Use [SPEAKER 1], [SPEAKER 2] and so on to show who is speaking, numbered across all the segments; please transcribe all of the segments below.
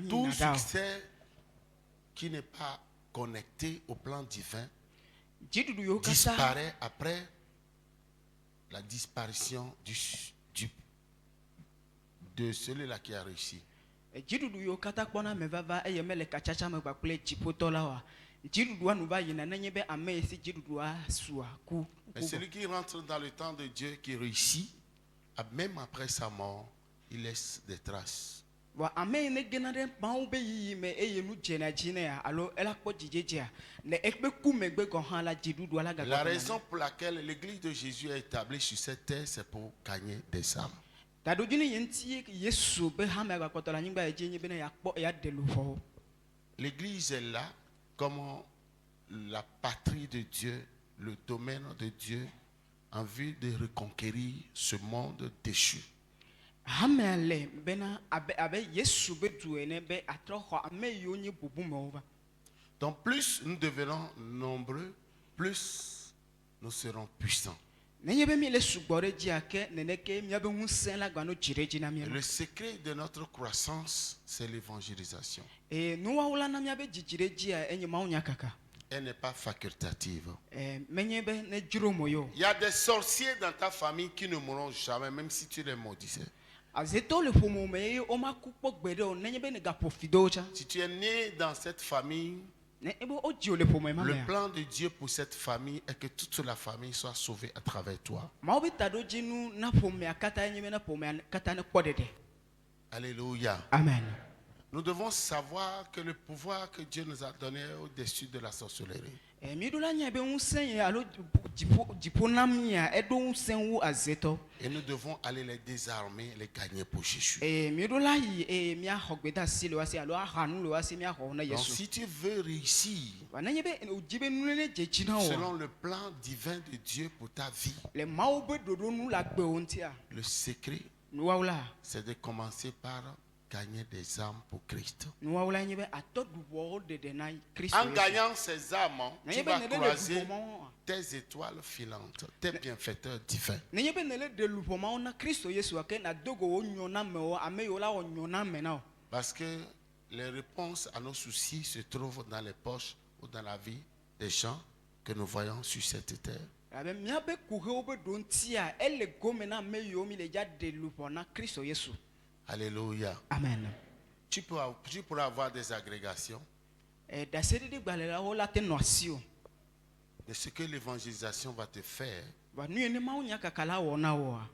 [SPEAKER 1] Tout succès qui n'est pas connecté au plan divin disparaît après la disparition de celui-là qui a réussi.
[SPEAKER 2] Et
[SPEAKER 1] celui qui rentre dans le temps de Dieu, qui réussit, même après sa mort, il laisse des traces.
[SPEAKER 2] La
[SPEAKER 1] raison pour laquelle l'église de Jésus est établie sur cette terre, c'est pour gagner des âmes. L'église est là comme la patrie de Dieu, le domaine de Dieu, en vue de reconquérir ce monde déchu. Donc plus nous devenons nombreux, plus nous serons puissants. Le secret de notre croissance, c'est l'évangélisation. Elle n'est pas facultative. Il y a des sorciers dans ta famille qui ne mourront jamais, même si tu les maudissais. Si tu es né dans cette famille, le plan de Dieu pour cette famille est que toute la famille soit sauvée à travers toi. Alléluia.
[SPEAKER 2] Amen.
[SPEAKER 1] Nous devons savoir que le pouvoir que Dieu nous a donné est au-dessus de la sorcellerie. Et nous devons aller les désarmer, les gagner pour Jésus. Donc si tu veux réussir selon le plan divin de Dieu pour ta vie, le secret, c'est de commencer par gagner des âmes pour Christ. En gagnant ces âmes, tu vas croiser tes étoiles filantes, tes bienfaiteurs divins. Parce que les réponses à nos soucis se trouvent dans les poches ou dans la vie des gens que nous voyons sur cette terre. Alléluia.
[SPEAKER 2] Amen.
[SPEAKER 1] Tu pourras avoir des agrégations. Mais ce que l'évangélisation va te faire,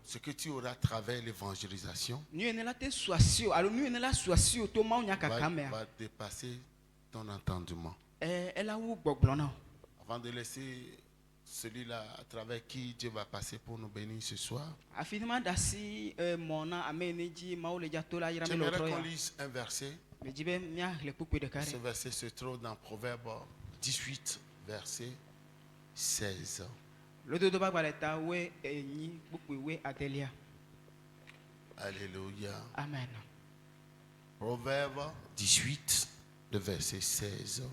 [SPEAKER 1] ce que tu auras à travers l'évangélisation, va dépasser ton entendement. Avant de laisser celui-là à travers qui Dieu va passer pour nous bénir ce soir, j'aimerais qu'on lise un verset. Ce verset se trouve dans Proverbe 18, verset 16. Alléluia.
[SPEAKER 2] Amen.
[SPEAKER 1] Proverbe 18, le verset 16.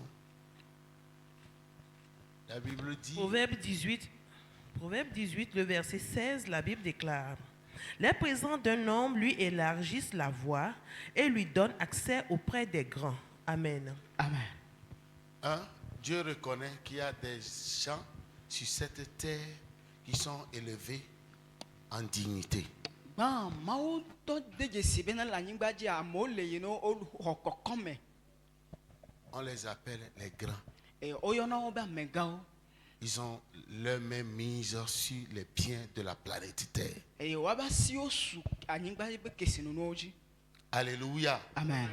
[SPEAKER 1] La Bible dit...
[SPEAKER 3] Proverbe 18, le verset 16, la Bible déclare: les présents d'un homme lui élargissent la voie et lui donnent accès auprès des grands. Amen.
[SPEAKER 2] Amen.
[SPEAKER 1] Dieu reconnaît qu'il y a des gens sur cette terre qui sont élevés en dignité. On les appelle les grands. Ils ont leur main mise sur les biens de la planète Terre. Alléluia.
[SPEAKER 2] Amen.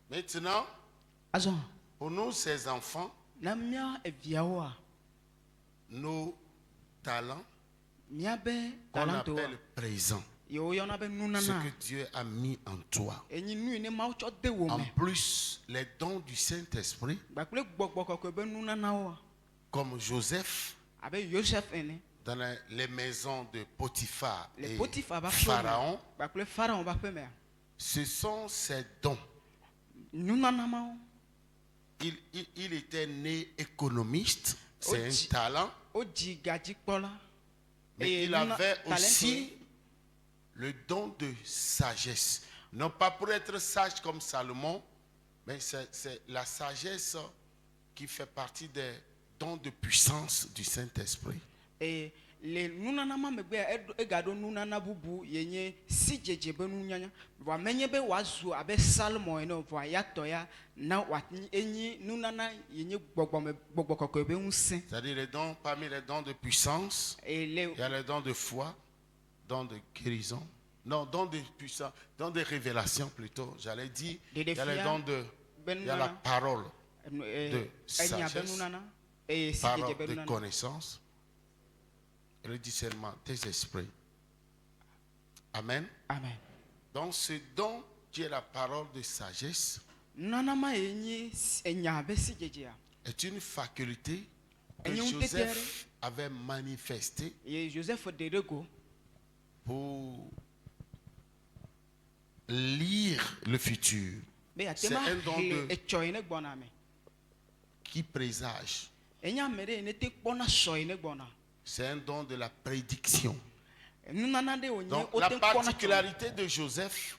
[SPEAKER 1] Maintenant, pour nous, ces enfants, nos talents, qu'on appelle présents, ce que Dieu a mis en toi. En plus, les dons du Saint-Esprit, comme Joseph, dans les maisons de Potiphar et Pharaon, ce sont ces dons. Il était né économiste, c'est un talent, mais il avait aussi le don de sagesse. Non pas pour être sage comme Salomon, mais c'est la sagesse qui fait partie des dons de puissance du Saint-Esprit.
[SPEAKER 2] Et les nunana mambe egado nunana bubu yenye si jeje be nunyanya wa menye be wazu abe Salomon eno wa yatoya na wa enyi nunana yenye gbogbo be unse.
[SPEAKER 1] C'est-à-dire les dons, parmi les dons de puissance, il y a les dons de foi, dons de guérison, non, dons de puissance, dons de révélation plutôt, j'allais dire, il y a les dons de, il y a la parole de sagesse, parole de connaissance, et le discernement des esprits. Amen.
[SPEAKER 2] Amen.
[SPEAKER 1] Donc ce don qui est la parole de sagesse est une faculté que Joseph avait manifestée pour lire le futur. C'est un don qui présage. C'est un don de la prédiction. Donc, la particularité de Joseph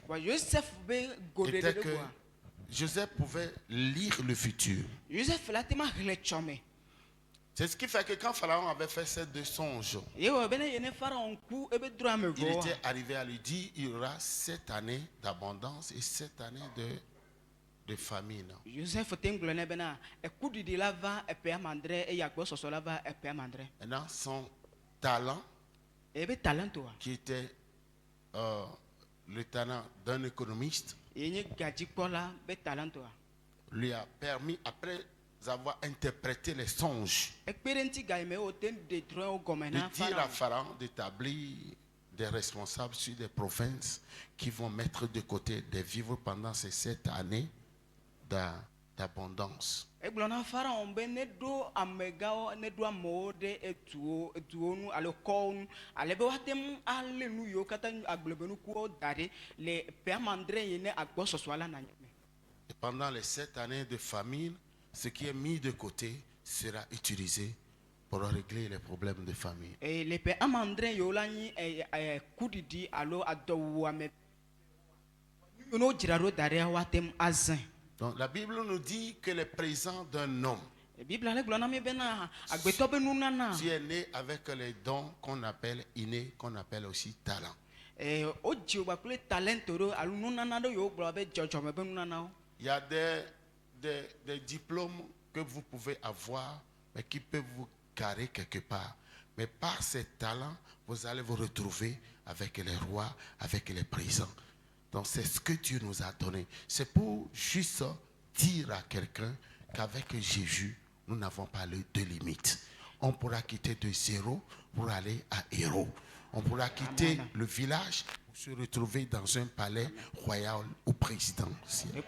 [SPEAKER 1] était que Joseph pouvait lire le futur. C'est ce qui fait que quand Pharaon avait fait ces deux songes, il était arrivé à lui dire il y aura 7 années d'abondance et 7 années de famine. Maintenant, son talent, qui était le talent d'un économiste, lui a permis, après avoir interprété les songes, de dire à Pharaon d'établir des responsables sur des provinces qui vont mettre de côté des vivres pendant ces 7 années d'abondance. Et pendant les 7 années de famine, ce qui est mis de côté sera utilisé pour régler les problèmes de famille. Donc la Bible nous dit que les présents d'un homme, tu es né avec les dons qu'on appelle innés, qu'on appelle aussi talent. Il y a des diplômes que vous pouvez avoir, mais qui peuvent vous garer quelque part. Mais par ces talents, vous allez vous retrouver avec les rois, avec les présents. Donc c'est ce que Dieu nous a donné. C'est pour juste dire à quelqu'un qu'avec Jésus, nous n'avons pas de limite. On pourra quitter de zéro pour aller à héros. On pourra quitter le village pour se retrouver dans un palais royal ou présidentiel.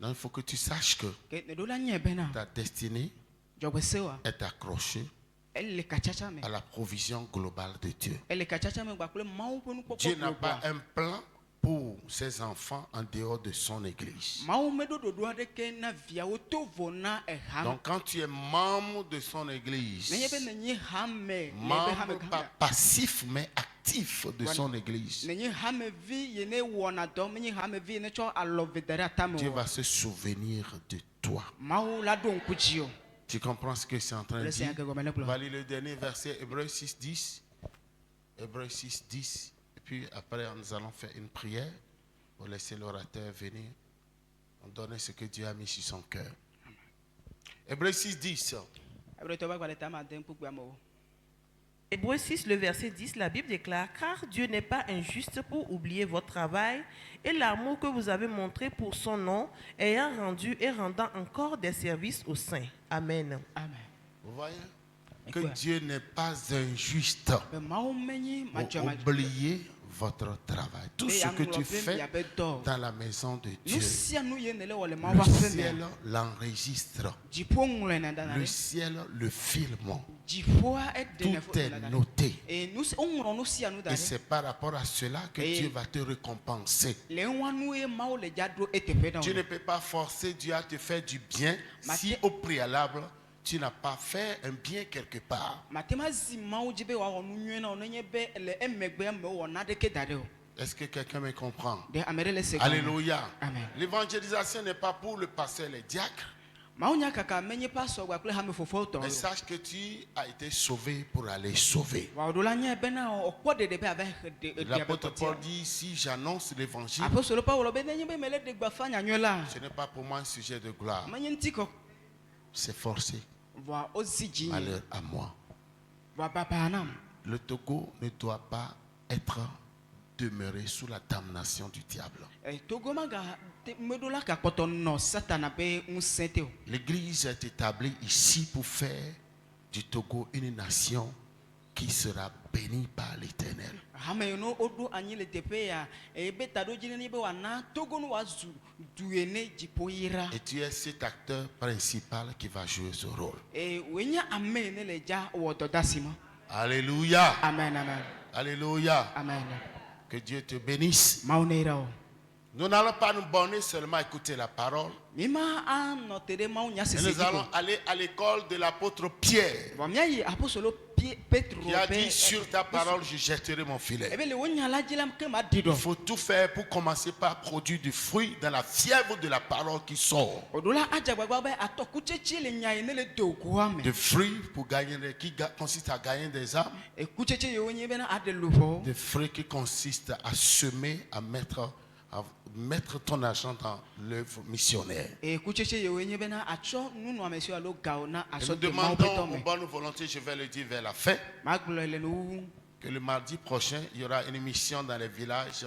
[SPEAKER 1] Donc il faut que tu saches que ta destinée est accrochée à la provision globale de Dieu. Dieu n'a pas un plan pour ses enfants en dehors de son église. Donc quand tu es membre de son église, membre pas passif mais actif de son église, Dieu va se souvenir de toi. Tu comprends ce que c'est en train de dire? On va lire le dernier verset, Hébreux 6, 10. Hébreux 6, 10. Et puis après, nous allons faire une prière pour laisser l'orateur venir. On donne ce que Dieu a mis sur son cœur. Hébreux 6, 10.
[SPEAKER 3] Hébreux 6, le verset 10, la Bible déclare « Car Dieu n'est pas injuste pour oublier votre travail et l'amour que vous avez montré pour son nom, ayant rendu et rendant encore des services aux saints. » Amen.
[SPEAKER 2] Amen.
[SPEAKER 1] Vous voyez que Dieu n'est pas injuste pour oublier votre travail. Tout ce que tu fais dans la maison de Dieu, le ciel l'enregistre. Le ciel le filme. Tout est noté. Et c'est par rapport à cela que Dieu va te récompenser. Tu ne peux pas forcer Dieu à te faire du bien si au préalable tu n'as pas fait un bien quelque part. Est-ce que quelqu'un me comprend? Alléluia. L'évangélisation n'est pas pour le pasteur et les diacres. Mais sache que tu as été sauvé pour aller sauver. L'apôtre Paul dit, si j'annonce l'évangile, ce n'est pas pour moi un sujet de gloire. C'est forcé. Malheur à moi. Le Togo ne doit pas être demeuré sous la damnation du diable. L'Église est établie ici pour faire du Togo une nation qui sera bénie par l'Éternel. Et tu es cet acteur principal qui va jouer ce rôle. Alléluia.
[SPEAKER 2] Amen, amen.
[SPEAKER 1] Alléluia.
[SPEAKER 2] Amen.
[SPEAKER 1] Que Dieu te bénisse. Nous n'allons pas nous borner seulement à écouter la parole. Et nous allons aller à l'école de l'apôtre Pierre, qui a dit, sur ta parole je jetterai mon filet. Il faut tout faire pour commencer par produire du fruit dans la fièvre de la parole qui sort. De fruits pour gagner, qui consiste à gagner des âmes. Des fruits qui consistent à semer, à mettre ton argent dans l'œuvre missionnaire. Et nous demandons une bonne volonté, je vais le dire vers la fin, que le mardi prochain, il y aura une mission dans les villages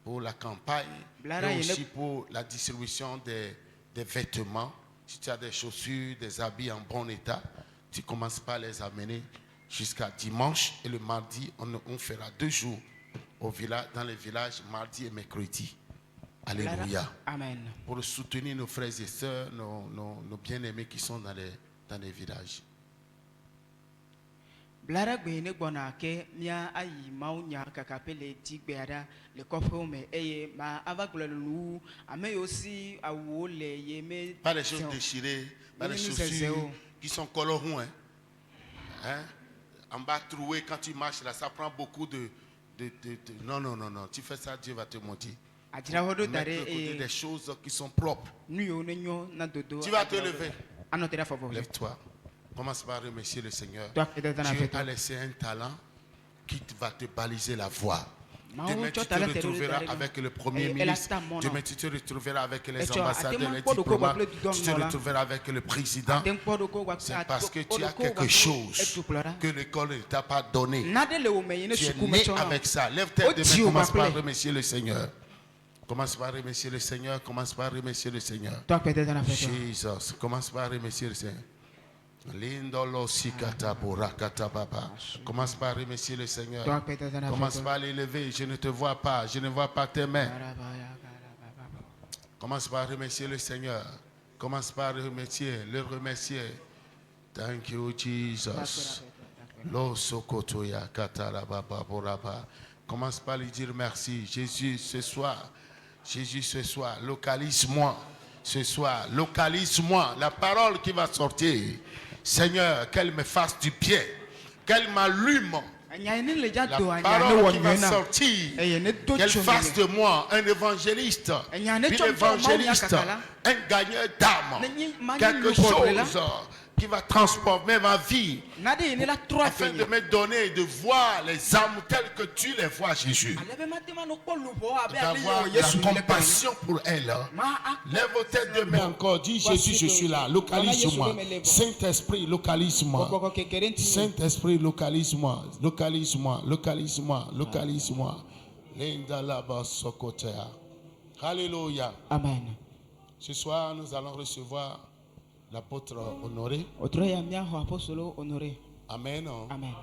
[SPEAKER 1] pour la campagne et aussi pour la distribution des vêtements. Si tu as des chaussures, des habits en bon état, tu commences par les amener jusqu'à dimanche, et le mardi, on fera 2 jours dans les villages, mardi et mercredi. Alléluia.
[SPEAKER 2] Amen.
[SPEAKER 1] Pour soutenir nos frères et sœurs, nos bien-aimés qui sont dans les villages. Pas les choses déchirées, pas les chaussures qui sont colorées. Hein? En bas troué, quand tu marches là, ça prend beaucoup de non. Tu fais ça, Dieu va te montrer. Des choses qui sont propres. Tu vas te lever. Lève-toi. Commence par remercier le Seigneur. Dieu a laissé un talent qui va te baliser la voie. Demain, tu te retrouveras avec le Premier ministre. Demain, tu te retrouveras avec les ambassadeurs, les diplomates. Tu te retrouveras avec le président. C'est parce que tu as quelque chose que l'école ne t'a pas donné. Tu es né avec ça. Lève tes deux mains, commence par remercier le Seigneur. Commence par remercier le Seigneur. Commence par remercier le Seigneur. Jesus. Commence par remercier le Seigneur. Commence par remercier le Seigneur. Commence par l'élever. Je ne te vois pas. Je ne vois pas tes mains. Commence par remercier le Seigneur. Commence par le remercier. Thank you, Jesus. Commence par lui dire merci. Jésus, ce soir, localise-moi. Ce soir, localise-moi. La parole qui va sortir, Seigneur, qu'elle me fasse du bien, qu'elle m'allume. La parole qui va sortir, qu'elle fasse de moi un évangéliste, puis l'évangéliste, un gagneur d'âme, quelque chose qui va transformer ma vie, afin de me donner et de voir les âmes telles que tu les vois, Jésus. D'avoir la compassion pour elles. Lève vos têtes de main encore. Dis, Jésus, je suis là. Localise-moi. Saint-Esprit, localise-moi. Saint-Esprit, localise-moi. Localise-moi. Localise-moi. Localise-moi. Alléluia.
[SPEAKER 2] Amen.
[SPEAKER 1] Ce soir, nous allons recevoir l'apôtre Honoré.
[SPEAKER 2] Honoré.
[SPEAKER 1] Amen.
[SPEAKER 2] Amen.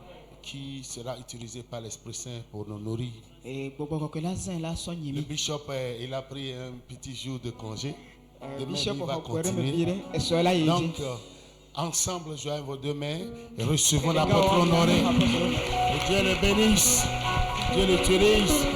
[SPEAKER 1] qui sera utilisé par l'Esprit Saint pour nous nourrir. Le bishop, il a pris un petit jour de congé. Demain, il va continuer. Donc, ensemble, joignez vos deux mains et recevons l'apôtre honoré. Que Dieu le bénisse. Dieu l'utilise.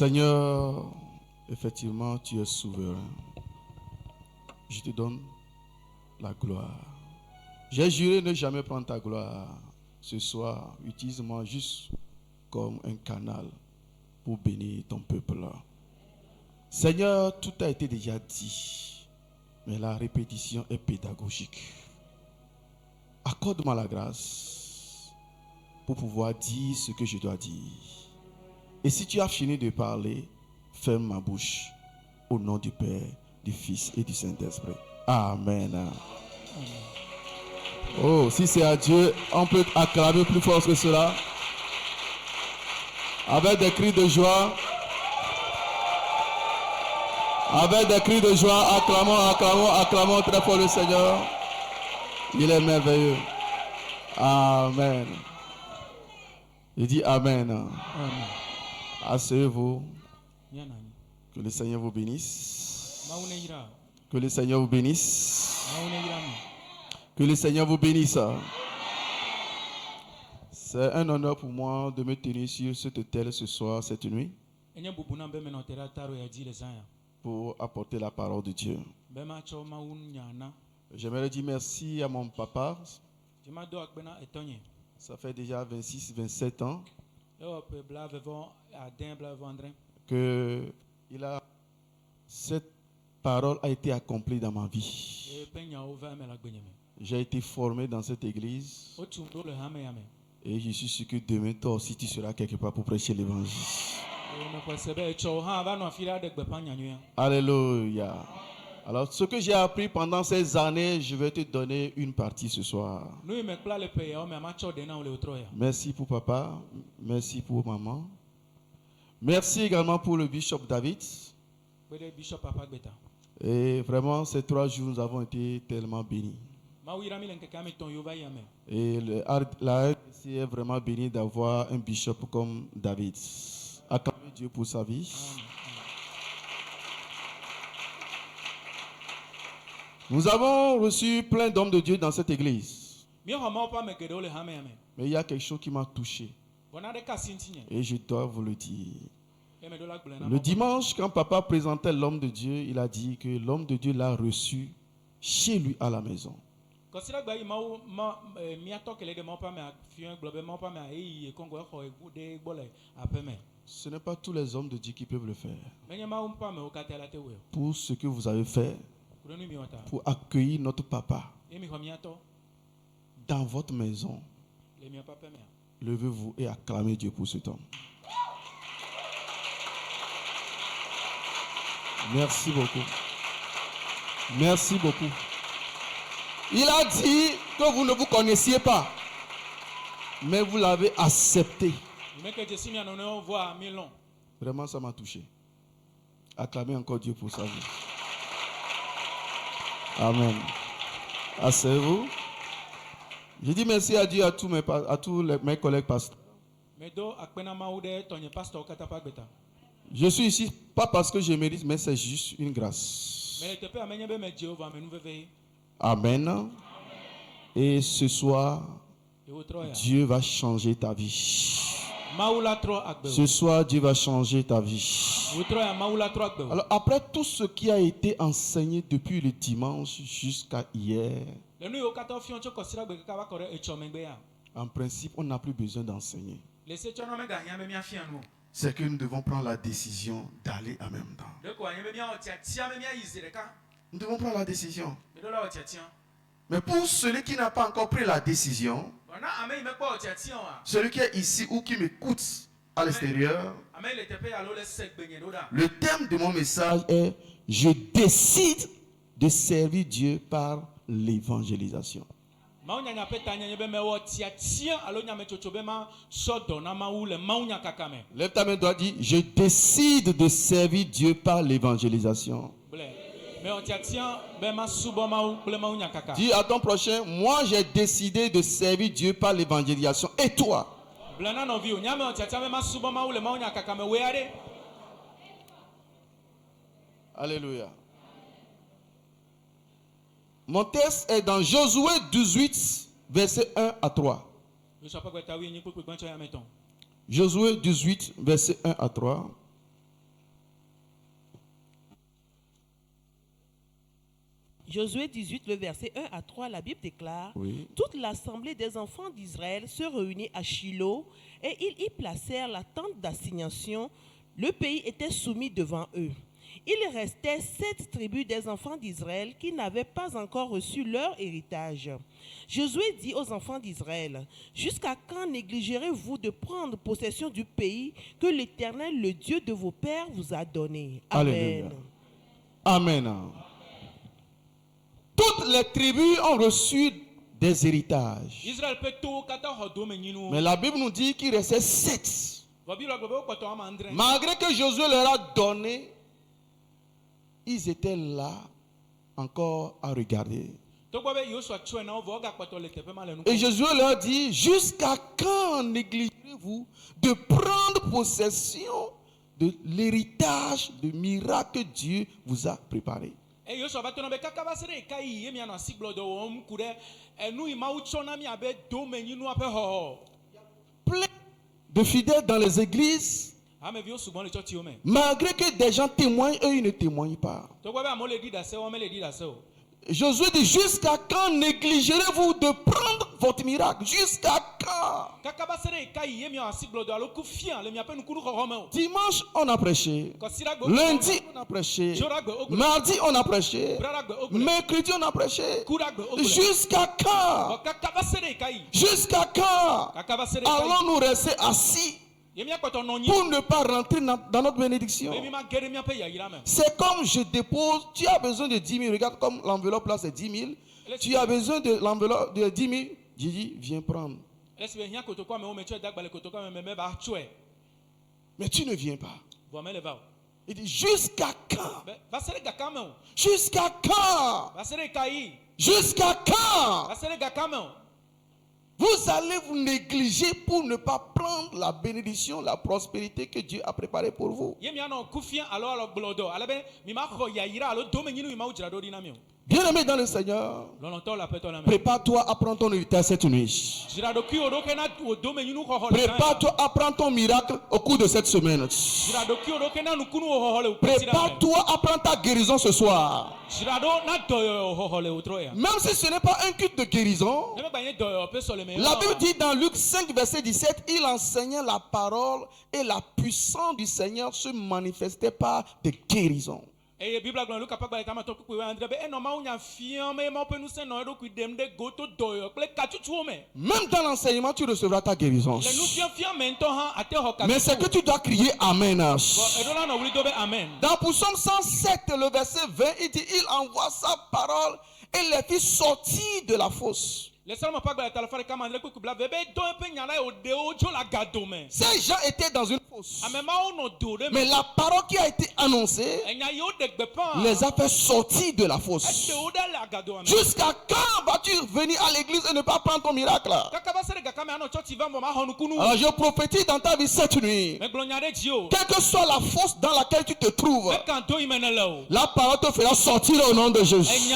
[SPEAKER 1] Seigneur, effectivement, tu es souverain. Je te donne la gloire. J'ai juré ne jamais prendre ta gloire. Ce soir, utilise-moi juste comme un canal pour bénir ton peuple. Seigneur, tout a été déjà dit, mais la répétition est pédagogique. Accorde-moi la grâce pour pouvoir dire ce que je dois dire. Et si tu as fini de parler, ferme ma bouche. Au nom du Père, du Fils et du Saint-Esprit. Amen. Oh, si c'est à Dieu, on peut acclamer plus fort que cela. Avec des cris de joie. Avec des cris de joie, acclamons très fort le Seigneur. Il est merveilleux. Amen. Il dit Amen. Amen. Asseyez-vous. Que le Seigneur vous bénisse. Que le Seigneur vous bénisse. Que le Seigneur vous bénisse. C'est un honneur pour moi de me tenir sur cette autel ce soir, cette nuit, pour apporter la parole de Dieu. J'aimerais dire merci à mon papa. Ça fait déjà 26-27 ans que cette parole a été accomplie dans ma vie. J'ai été formé dans cette église et je suis sûr que demain toi aussi tu seras quelque part pour prêcher l'évangile. Alléluia. Alors ce que j'ai appris pendant ces années, je vais te donner une partie ce soir. Merci pour papa, merci pour maman. Merci également pour le bishop David. Et vraiment, ces 3 jours, nous avons été tellement bénis. Et la RDC est vraiment bénie d'avoir un bishop comme David. Acclamez Dieu pour sa vie. Nous avons reçu plein d'hommes de Dieu dans cette église. Mais il y a quelque chose qui m'a touché. Et je dois vous le dire. Le dimanche, quand papa présentait l'homme de Dieu, il a dit que l'homme de Dieu l'a reçu chez lui à la maison. Ce n'est pas tous les hommes de Dieu qui peuvent le faire. Pour ce que vous avez fait, pour accueillir notre papa dans votre maison, levez-vous et acclamez Dieu pour cet homme. Merci beaucoup. Merci beaucoup.
[SPEAKER 4] Il a dit que vous ne vous connaissiez pas, mais vous l'avez accepté. Vraiment, ça m'a touché. Acclamez encore Dieu pour sa vie. Amen. Asseyez-vous. Je dis merci à Dieu, à tous mes collègues pasteurs. Je suis ici pas parce que je mérite, mais c'est juste une grâce. Amen. Et ce soir, Dieu va changer ta vie. Ce soir, Dieu va changer ta vie. Alors, après tout ce qui a été enseigné depuis le dimanche jusqu'à hier, en principe, on n'a plus besoin d'enseigner. C'est que nous devons prendre la décision d'aller en même temps. Nous devons prendre la décision. Mais pour celui qui n'a pas encore pris la décision, celui qui est ici ou qui m'écoute à l'extérieur, le thème de mon message est « Je décide de servir Dieu par l'évangélisation ». Lève ta main droite, dis « Je décide de servir Dieu par l'évangélisation ». Dis à ton prochain, moi j'ai décidé de servir Dieu par l'évangélisation. Et toi? Alléluia. Mon texte est dans Josué 18, verset 1 à 3. Josué 18, verset 1 à 3.
[SPEAKER 3] Josué 18, le verset 1 à 3, la Bible déclare,
[SPEAKER 4] oui.
[SPEAKER 3] Toute l'assemblée des enfants d'Israël se réunit à Shilo et ils y placèrent la tente d'assignation. Le pays était soumis devant eux. Il restait 7 tribus des enfants d'Israël qui n'avaient pas encore reçu leur héritage. Josué dit aux enfants d'Israël, jusqu'à quand négligerez-vous de prendre possession du pays que l'Éternel, le Dieu de vos pères, vous a donné? Amen.
[SPEAKER 4] Alléluia. Amen. Toutes les tribus ont reçu des héritages. Mais la Bible nous dit qu'il restait 7. Malgré que Josué leur a donné, ils étaient là encore à regarder. Et Josué leur dit, jusqu'à quand négligerez-vous de prendre possession de l'héritage, du miracle que Dieu vous a préparé? Plein de fidèles dans les églises, malgré que des gens témoignent, eux ils ne témoignent pas. Josué dit, jusqu'à quand négligerez-vous de prendre votre miracle? Jusqu'à quand? Dimanche, on a prêché. Lundi, on a prêché. Mardi, on a prêché. Mercredi, on a prêché. Jusqu'à quand? Jusqu'à quand allons-nous rester assis pour ne pas rentrer dans notre bénédiction? C'est comme je dépose, tu as besoin de 10 000, regarde comme l'enveloppe là c'est 10 000. Tu as besoin de l'enveloppe de 10 000, j'ai dit viens prendre. Mais tu ne viens pas. Il dit jusqu'à quand? Jusqu'à quand? Jusqu'à quand? Vous allez vous négliger pour ne pas prendre la bénédiction, la prospérité que Dieu a préparée pour vous. Bien-aimé dans le Seigneur, prépare-toi à prendre ton héritage cette nuit. Prépare-toi à prendre ton miracle au cours de cette semaine. Prépare-toi à prendre ta guérison ce soir. Même si ce n'est pas un culte de guérison, la Bible dit dans Luc 5, verset 17, il enseignait la parole et la puissance du Seigneur se manifestait par des guérisons. Même dans l'enseignement, tu recevras ta guérison. Mais c'est que tu dois crier Amen. Dans Psaume 107, le verset 20, il dit, il envoie sa parole et les fit sortir de la fosse. Ces gens étaient dans une fosse. Mais la parole qui a été annoncée les a fait sortir de la fosse. Jusqu'à quand vas-tu venir à l'église et ne pas prendre ton miracle? Alors je prophétise dans ta vie cette nuit. Quelle que soit la fosse dans laquelle tu te trouves, la parole te fera sortir au nom de Jésus.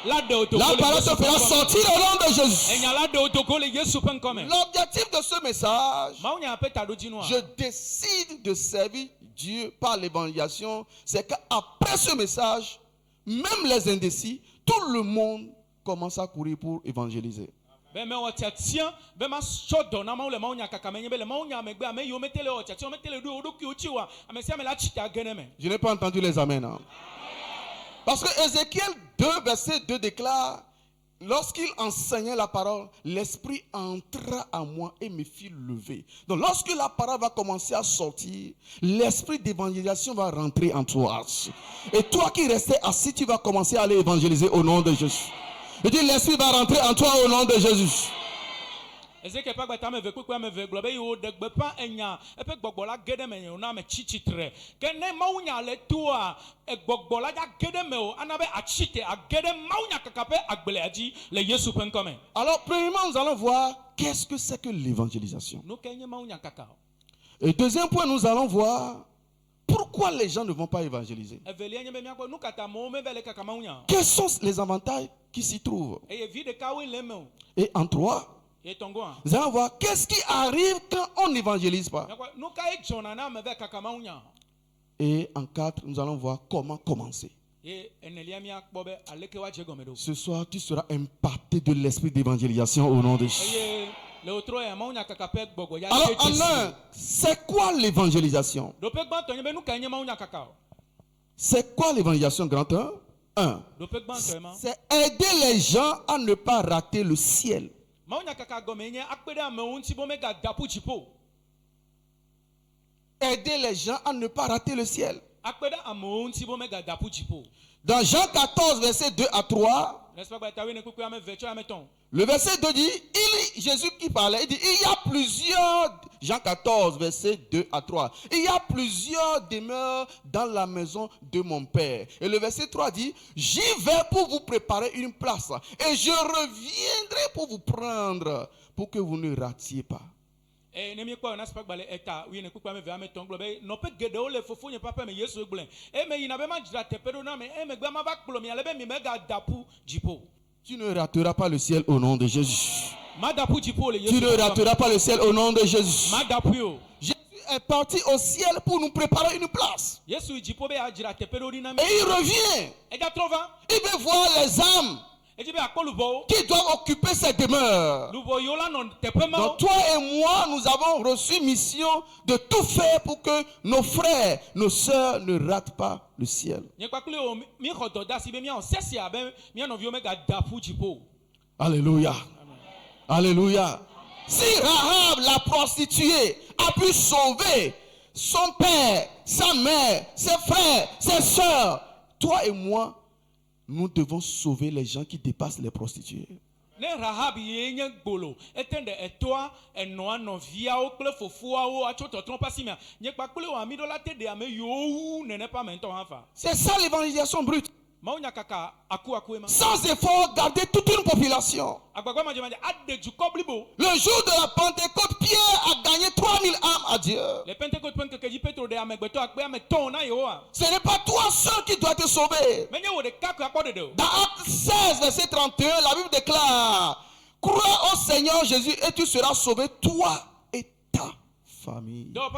[SPEAKER 4] La parole te fera sortir au nom de Jésus. L'objectif de ce message, je décide de servir Dieu par l'évangélisation, c'est qu'après ce message, même les indécis, tout le monde commence à courir pour évangéliser. Je n'ai pas entendu les amens. Hein? Parce que Ézéchiel 2, verset 2 déclare: lorsqu'il enseignait la parole, l'esprit entra à moi et me fit lever. Donc lorsque la parole va commencer à sortir, l'esprit d'évangélisation va rentrer en toi. Et toi qui restais assis, tu vas commencer à aller évangéliser au nom de Jésus. Je dis, l'esprit va rentrer en toi au nom de Jésus. Alors, premièrement, nous allons voir qu'est-ce que c'est que l'évangélisation. Et deuxième point, nous allons voir pourquoi les gens ne vont pas évangéliser. Quels sont les avantages qui s'y trouvent? Et en trois, nous allons voir qu'est-ce qui arrive quand on n'évangélise pas. Et en quatre, nous allons voir comment commencer. Ce soir, tu seras impacté de l'esprit d'évangélisation au nom de Jésus. Alors, en un, c'est quoi l'évangélisation? C'est quoi l'évangélisation, grand 1? C'est aider les gens à ne pas rater le ciel. Aider les gens à ne pas rater le ciel. Dans Jean 14, verset 2 à 3, le verset 2 dit, Jésus qui parlait, il dit, il y a plusieurs, Jean 14, verset 2 à 3, il y a plusieurs demeures dans la maison de mon Père. Et le verset 3 dit, j'y vais pour vous préparer une place et je reviendrai pour vous prendre, pour que vous ne ratiez pas. Tu ne rateras pas le ciel au nom de Jésus. Tu ne rateras pas le ciel au nom de Jésus. Jésus est parti au ciel pour nous préparer une place. Et il revient. Il veut voir les âmes qui doivent occuper ces demeures. Donc toi et moi, nous avons reçu mission de tout faire pour que nos frères, nos sœurs ne ratent pas le ciel. Alléluia. Alléluia. Si Rahab, la prostituée, a pu sauver son père, sa mère, ses frères, ses sœurs, toi et moi, nous devons sauver les gens qui dépassent les prostituées. C'est ça l'évangélisation brute. Sans effort, garder toute une population. Le jour de la Pentecôte, Pierre a gagné 3000 âmes à Dieu. Ce n'est pas toi seul qui dois te sauver. Dans Acte 16, verset 31, la Bible déclare: crois au Seigneur Jésus et tu seras sauvé, toi et ta famille. Donc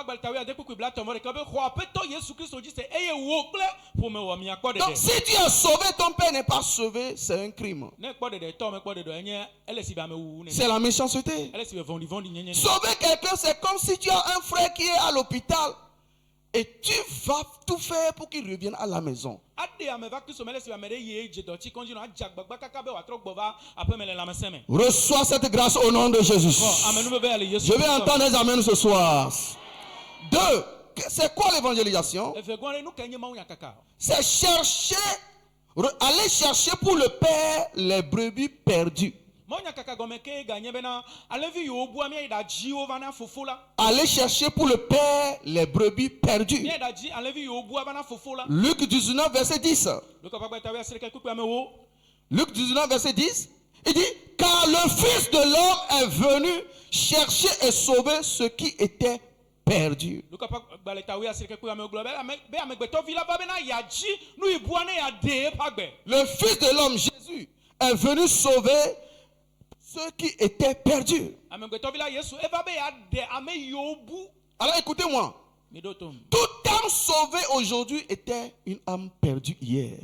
[SPEAKER 4] si tu es sauvé, ton père n'est pas sauvé, c'est un crime. C'est la méchanceté. Sauver quelqu'un, c'est comme si tu as un frère qui est à l'hôpital et tu vas tout faire pour qu'il revienne à la maison. Reçois cette grâce au nom de Jésus. Je vais entendre les amens ce soir. 2. C'est quoi l'évangélisation? C'est chercher Allez chercher pour le Père les brebis perdues. Allez chercher pour le Père les brebis perdues. Luc 19, verset 10. Luc 19, verset 10. Il dit, car le Fils de l'homme est venu chercher et sauver ce qui était perdu. Le Fils de l'homme, Jésus, est venu sauver ceux qui étaient perdus. Alors écoutez-moi. Toute âme sauvée aujourd'hui était une âme perdue hier.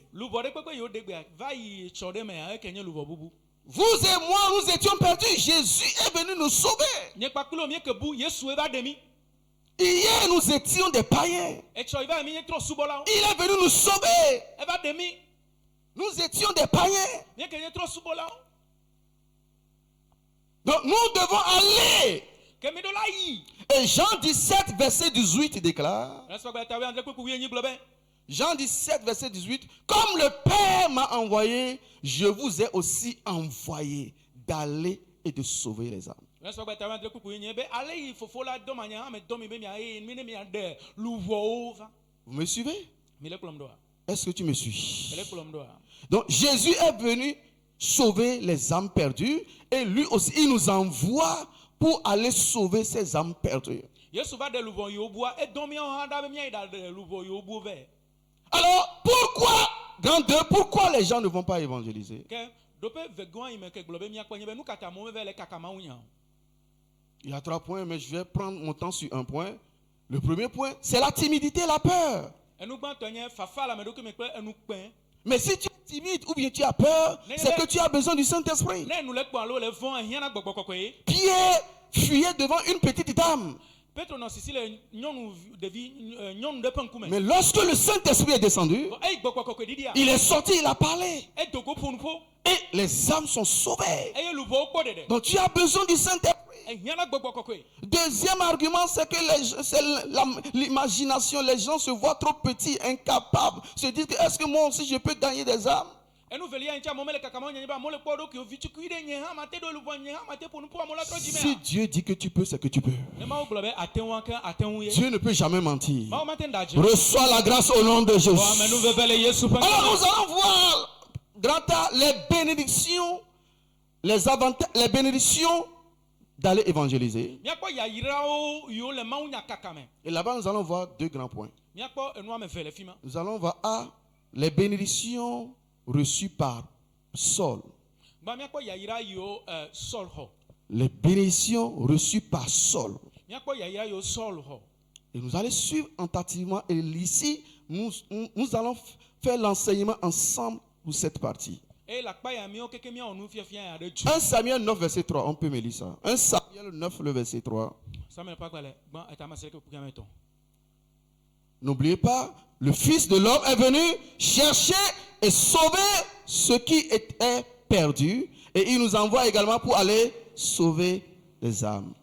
[SPEAKER 4] Vous et moi, nous étions perdus. Jésus est venu nous sauver. Hier, nous étions des païens. Il est venu nous sauver. Nous étions des païens. Donc, nous devons aller. Et Jean 17, verset 18 déclare. Jean 17, verset 18. Comme le Père m'a envoyé, je vous ai aussi envoyé d'aller et de sauver les âmes. Vous me suivez? Est-ce que tu me suis? Donc Jésus est venu sauver les âmes perdues et lui aussi il nous envoie pour aller sauver ces âmes perdues. Alors pourquoi les gens ne vont pas évangéliser? Il y a 3 points, mais je vais prendre mon temps sur un point. Le premier point, c'est la timidité et la peur. Mais si tu es timide ou bien tu as peur, c'est que tu as besoin du Saint-Esprit. Pierre fuyait devant une petite dame. Mais lorsque le Saint-Esprit est descendu, il est sorti, il a parlé. Et les âmes sont sauvées. Donc tu as besoin du Saint-Esprit. Deuxième argument, c'est que l'imagination, les gens se voient trop petits, incapables. Se disent, est-ce que moi aussi je peux gagner des âmes? Si Dieu dit que tu peux, c'est que tu peux. Dieu ne peut jamais mentir. Reçois la grâce au nom de Jésus. Alors nous allons voir les bénédictions, les avantages, les bénédictions d'aller évangéliser. Et là-bas nous allons voir 2 grands points. Nous allons voir les bénédictions reçues par Saul. Les bénédictions reçues par Saul. Et nous allons suivre attentivement. Et ici, nous allons faire l'enseignement ensemble pour cette partie. 1 Samuel 9, verset 3. On peut me lire ça. 1 Samuel 9, le verset 3. N'oubliez pas, le Fils de l'homme est venu chercher et sauver ce qui était perdu. Et il nous envoie également pour aller sauver les âmes.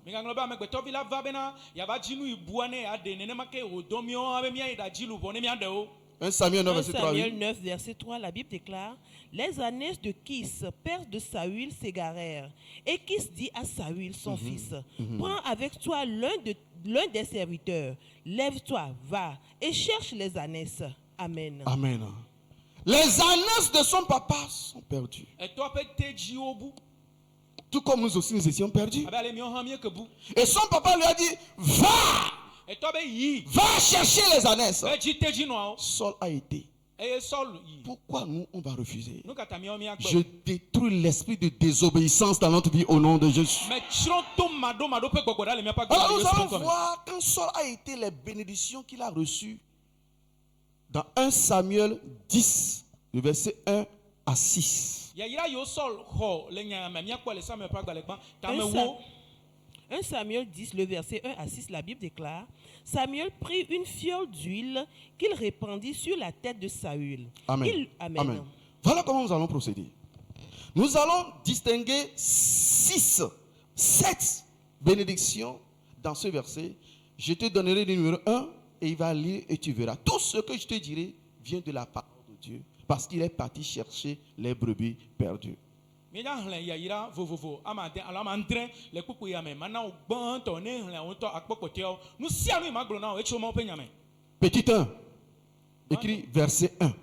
[SPEAKER 4] 1 Samuel 9, verset 3.
[SPEAKER 3] 1 Samuel 9, verset 3, la Bible déclare: les ânesse de Kis, père de Saül, s'égarèrent. Et Kis dit à Saül, son fils: prends avec toi l'un des serviteurs, lève-toi, va et cherche les ânesses. Amen.
[SPEAKER 4] Amen. Les ânesses de son papa sont perdues. Tout comme nous aussi nous étions perdus. Et son papa lui a dit: va! Va chercher les ânesses. Saul a été. Pourquoi nous on va refuser? Je détruis l'esprit de désobéissance dans notre vie au nom de Jésus. Alors nous allons voir quand Saul a été, les bénédictions qu'il a reçues dans 1 Samuel 10, le verset 1 à 6.
[SPEAKER 3] 1 Samuel 10, le verset 1 à 6, la Bible déclare: Samuel prit une fiole d'huile qu'il répandit sur la tête de Saül.
[SPEAKER 4] Amen. Amen. Voilà comment nous allons procéder. Nous allons distinguer 7 bénédictions dans ce verset. Je te donnerai le numéro 1 et il va lire et tu verras. Tout ce que je te dirai vient de la parole de Dieu. parce qu'il est parti chercher les brebis perdues. Petit 1, écrit verset 1.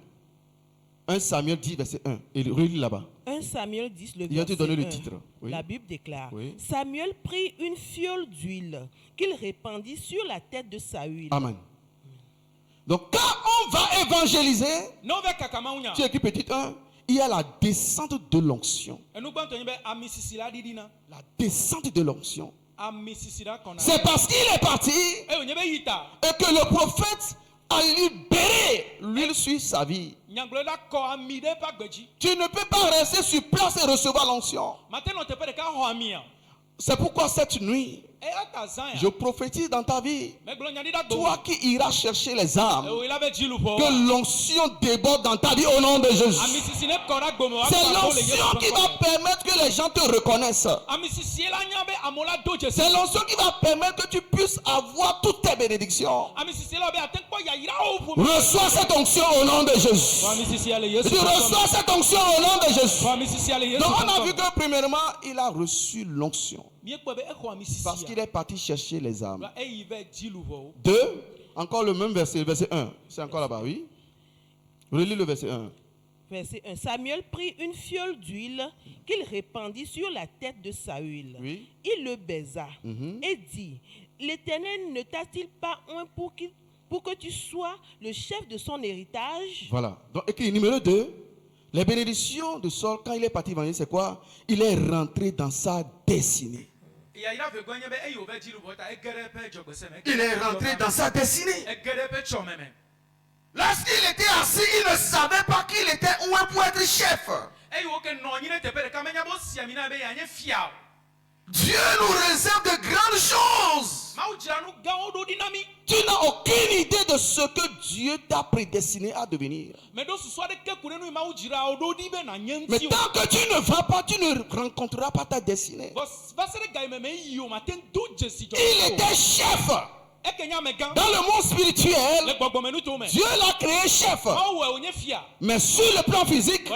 [SPEAKER 4] 1 Samuel 10, verset 1. Et relis là-bas.
[SPEAKER 3] 1 Samuel 10, le
[SPEAKER 4] Il va te donner le
[SPEAKER 3] 1.
[SPEAKER 4] titre. Oui.
[SPEAKER 3] La Bible déclare,
[SPEAKER 4] oui.
[SPEAKER 3] Samuel prit une fiole d'huile qu'il répandit sur la tête de Saül.
[SPEAKER 4] Amen. Donc quand on va évangéliser, tu écris petit 1, il y a la descente de l'onction. La descente de l'onction. C'est parce qu'il est parti et que le prophète a libéré l'huile sur sa vie. Tu ne peux pas rester sur place et recevoir l'onction. C'est pourquoi cette nuit, je prophétise dans ta vie, toi qui iras chercher les âmes, que l'onction déborde dans ta vie au nom de Jésus. C'est l'onction qui va permettre que les gens te reconnaissent. C'est l'onction qui va permettre que tu puisses avoir toutes tes bénédictions. Reçois cette onction au nom de Jésus. Tu reçois cette onction au nom de Jésus. Donc on a vu que premièrement, il a reçu l'onction. Parce qu'il est parti chercher les âmes. 2, encore le même verset, verset 1. C'est encore là-bas, oui. Relis le verset 1.
[SPEAKER 3] Verset 1. Samuel prit une fiole d'huile qu'il répandit sur la tête de Saül.
[SPEAKER 4] Oui.
[SPEAKER 3] Il le baisa et dit, l'Éternel ne t'a-t-il pas oint pour que tu sois le chef de son héritage?
[SPEAKER 4] Voilà. Donc écrit numéro 2. Les bénédictions de Saul, quand il est parti évangéliser, c'est quoi? Il est rentré dans sa destinée. Il est rentré dans sa destinée. Lorsqu'il était assis, il ne savait pas qu'il était oint pour être chef. Dieu nous réserve de grandes choses. Tu n'as aucune idée de ce que Dieu t'a prédestiné à devenir. Mais tant que tu ne vas pas, tu ne rencontreras pas ta destinée. Il était chef. Dans le monde spirituel, Dieu l'a créé chef. Mais sur le plan physique,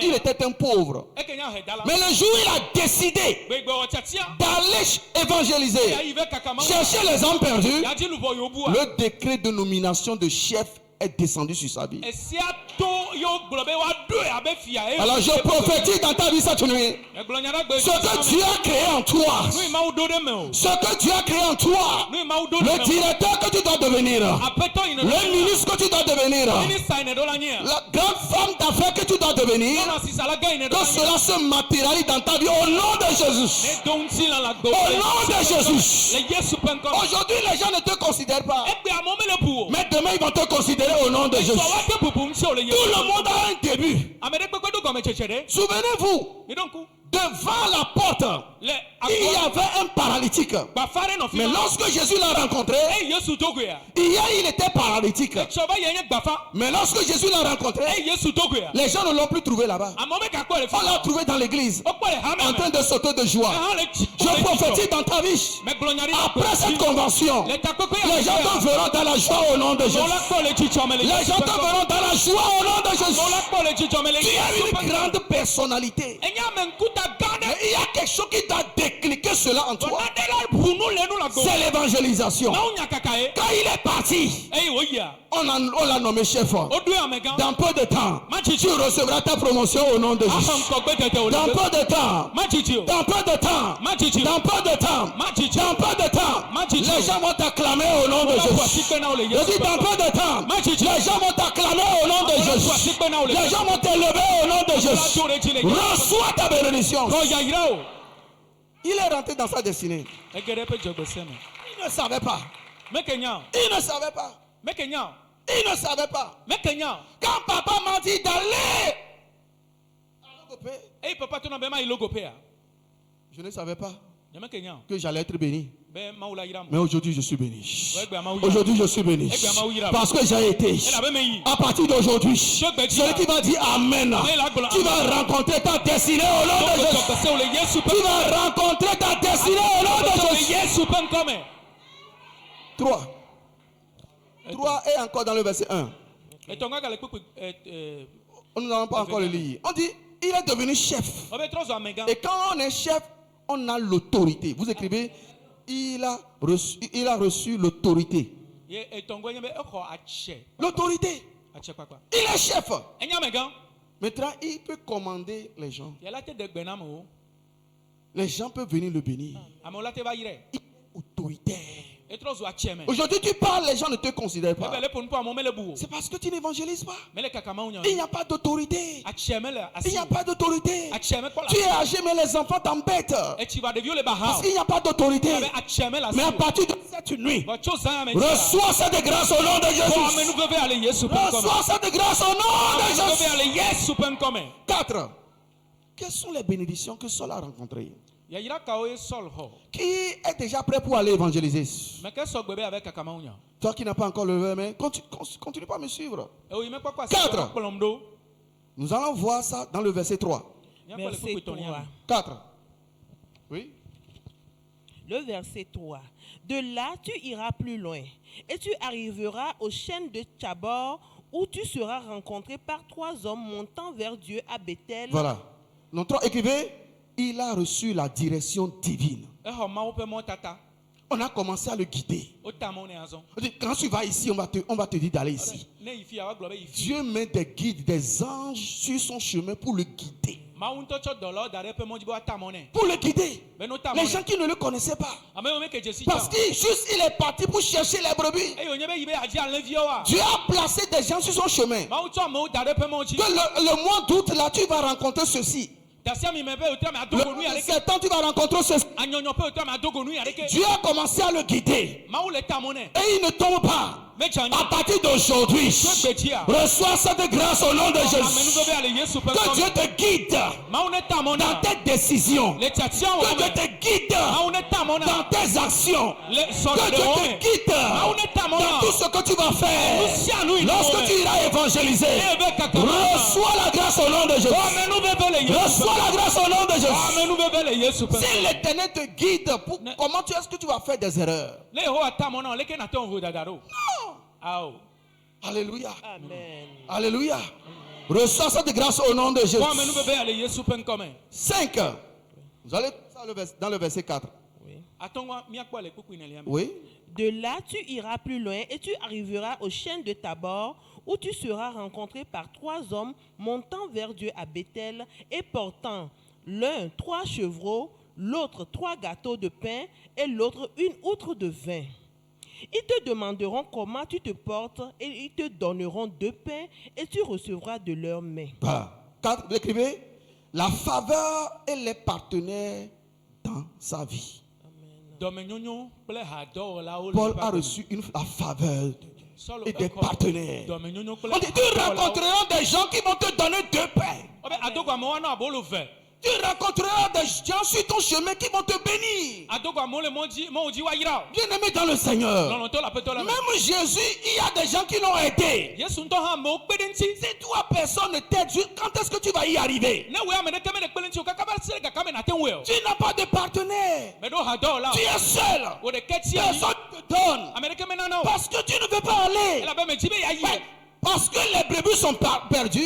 [SPEAKER 4] il était un pauvre. Mais le jour où il a décidé d'aller évangéliser, chercher les âmes perdues, le décret de nomination de chef est descendu sur sa vie. Alors je prophétise dans ta vie cette nuit. Ce que Dieu a créé en toi, ce que Dieu a créé en toi, le directeur que tu dois devenir, le ministre que tu dois devenir, la grande femme d'affaires que tu dois devenir, que cela se matérialise dans ta vie au nom de Jésus. Au nom de Jésus. Aujourd'hui les gens ne te considèrent pas, mais demain ils vont te considérer au nom de Jésus. Tout le monde a un début. Souvenez-vous, devant la porte, il y avait un paralytique. Mais lorsque Jésus l'a rencontré, hier il était paralytique. Mais lorsque Jésus l'a rencontré, les gens ne l'ont plus trouvé là-bas. On l'a trouvé dans l'église, en train de sauter de joie. Je prophétise dans ta vie, après cette convention, les gens te verront dans la joie au nom de Jésus. Les gens te verront dans la joie au nom de Jésus. Tu as une grande personnalité. Mais il y a quelque chose qui t'a décliqué cela en toi. C'est l'évangélisation. Quand il est parti, on l'a nommé chef. Dans peu de temps, tu recevras ta promotion au nom de Jésus. Dans peu de temps, dans peu de temps, dans peu de temps, dans peu de temps, les gens vont t'acclamer au nom de Jésus. Je dis dans peu de temps, les gens vont t'acclamer au nom de Jésus. Les gens vont t'élever au nom de Jésus. Reçois ta bénédiction. Il est rentré dans sa destinée. Il ne savait pas. Il ne savait pas. Il ne savait pas. Quand papa m'a dit d'aller à Logopé, je ne savais pas que j'allais être béni. Mais aujourd'hui je suis béni. Aujourd'hui je suis béni. Parce que j'ai été. À partir d'aujourd'hui, celui qui va dire Amen, tu vas rencontrer ta destinée au nom de Jésus. Tu vas rencontrer ta destinée au nom de Jésus. 3 est encore dans le verset 1. Nous n'allons pas encore le lire. On dit, il est devenu chef. Et quand on est chef, on a l'autorité. Vous écrivez, il a reçu l'autorité. L'autorité. Il est chef. Maintenant, il peut commander les gens. Les gens peuvent venir le bénir. Il est autoritaire. Aujourd'hui, tu parles, les gens ne te considèrent pas. C'est parce que tu n'évangélises pas. Il n'y a pas d'autorité. Il n'y a pas d'autorité. Tu es âgé, mais les enfants t'embêtent. Parce qu'il n'y a pas d'autorité. Mais à partir de cette nuit, reçois cette grâce au nom de Jésus. Reçois cette grâce au nom de Jésus. 4. Quelles sont les bénédictions que Saul a rencontrées? Qui est déjà prêt pour aller évangéliser? Toi qui n'as pas encore levé, mais continue pas à me suivre. 4. Nous allons voir ça dans le verset 3.
[SPEAKER 3] Verset 3.
[SPEAKER 4] 4. Oui.
[SPEAKER 3] Le verset 3. De là, tu iras plus loin et tu arriveras aux chaînes de Tabor où tu seras rencontré par 3 hommes montant vers Dieu à Bethel.
[SPEAKER 4] Voilà. Donc 3, écrivez. Il a reçu la direction divine. On a commencé à le guider. Quand tu vas ici, on va te dire d'aller ici. Dieu met des guides, des anges sur son chemin pour le guider. Pour le guider. Les gens qui ne le connaissaient pas. Parce qu'il est parti pour chercher les brebis. Dieu a placé des gens sur son chemin. Que le mois d'août, là, tu vas rencontrer ceci. C'est temps tu vas rencontrer ce. Dieu a commencé à le guider. Et il ne tombe pas. À partir d'aujourd'hui, reçois cette grâce au nom de Jésus. Que Dieu te guide dans tes décisions. Que Dieu te guide dans tes actions. Que Dieu te guide dans tout ce que tu vas faire. Lorsque tu iras évangéliser, reçois la grâce au nom de Jésus. Reçois la grâce au nom de Jésus. Si l'Éternel te guide, comment est-ce que tu vas faire des erreurs? Non. Alléluia.
[SPEAKER 3] Amen.
[SPEAKER 4] Alléluia. Reçois cette grâce au nom de Jésus. 5. Vous allez dans le verset 4. Oui.
[SPEAKER 3] De là, tu iras plus loin et tu arriveras aux chaînes de Tabor où tu seras rencontré par 3 hommes montant vers Dieu à Bethel et portant l'un 3 chevreaux, l'autre 3 gâteaux de pain et l'autre une outre de vin. Ils te demanderont comment tu te portes et ils te donneront 2 pains et tu recevras de leurs mains.
[SPEAKER 4] Voilà. 4, vous écrivez, la faveur et les partenaires dans sa vie.
[SPEAKER 3] Amen.
[SPEAKER 4] Paul a reçu la faveur et des partenaires. On dit, tu rencontreras des gens qui vont te donner 2 pains. Tu rencontreras des gens sur ton chemin qui vont te bénir. Bien-aimé dans le Seigneur. Même Jésus, il y a des gens qui l'ont aidé. Si toi, personne ne t'aide, quand est-ce que tu vas y arriver? Tu n'as pas de partenaire. Tu es seul. Personne ne te donne. Parce que tu ne veux pas aller. Parce que les brebis sont perdus.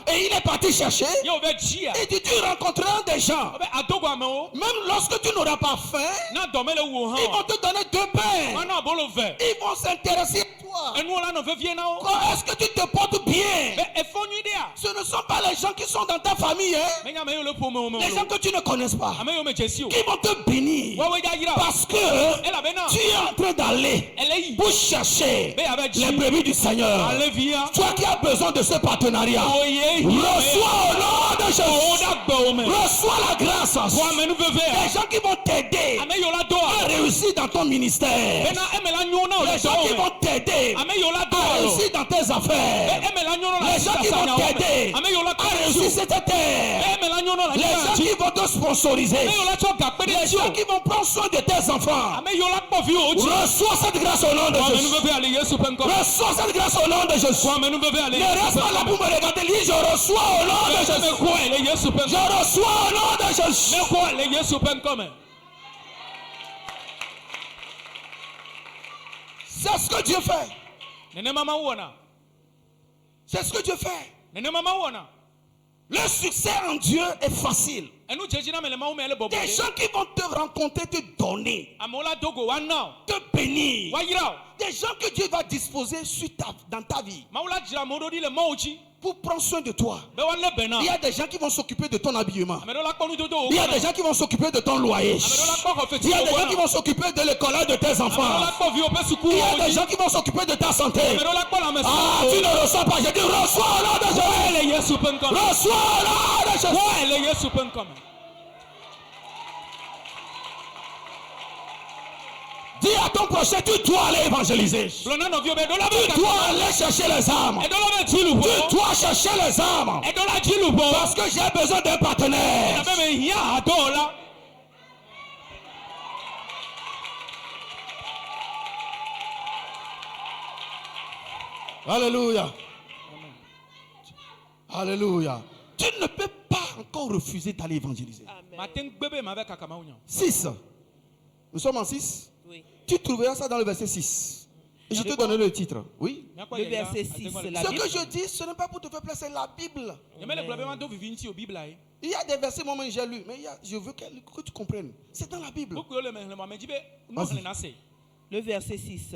[SPEAKER 4] Et il est parti chercher. Et tu rencontreras des gens. Même lorsque tu n'auras pas faim, ils vont te donner 2 pains. Ils vont s'intéresser à toi. Quand est-ce que tu te portes bien? Ce ne sont pas les gens qui sont dans ta famille. Les gens que tu ne connais pas. Qui vont te bénir. Parce que tu es en train d'aller pour chercher les brebis du Seigneur. Toi qui as besoin de ce partenariat, reçois au nom de Jésus. Reçois la grâce. Les gens qui vont t'aider à réussir dans ton ministère. Les gens qui vont t'aider à réussir dans tes affaires. Les gens qui vont t'aider à réussir cette terre. Les gens qui vont te sponsoriser. Les gens qui vont prendre soin de tes enfants. Reçois cette grâce au nom de Jésus. Reçois cette grâce au nom de Jésus. Ne reste pas là pour me regarder. Dis, je reçois au nom de Jésus. Je reçois au nom de Jésus. C'est ce que Dieu fait. C'est ce que Dieu fait. Le succès en Dieu est facile. Des gens qui vont te rencontrer, te donner, te bénir. Des gens que Dieu va disposer dans ta vie pour prendre soin de toi. Il y a des gens qui vont s'occuper de ton habillement. Il y a des gens qui vont s'occuper de ton loyer. Il y a des gens qui vont s'occuper de l'école de tes enfants. Il y a des gens qui vont s'occuper de ta santé. Ah, tu ne reçois pas. Je dis reçois au nom de Jésus. Reçois au nom de Jésus. Dis à ton prochain, tu dois aller évangéliser. Tu dois aller chercher les âmes. Tu dois chercher les âmes. Parce que j'ai besoin d'un partenaire. Alléluia. Alléluia. Tu ne peux pas encore refuser d'aller évangéliser. 6. Nous sommes en 6.
[SPEAKER 3] Oui.
[SPEAKER 4] Tu trouveras ça dans le verset 6. Et je te donnerai le titre. Oui.
[SPEAKER 3] Le verset 6.
[SPEAKER 4] Ce que je dis, ce n'est pas pour te faire plaisir, c'est la Bible. Il y a des versets, moi j'ai lu, mais je veux que tu comprennes. C'est dans la Bible.
[SPEAKER 3] Le verset 6.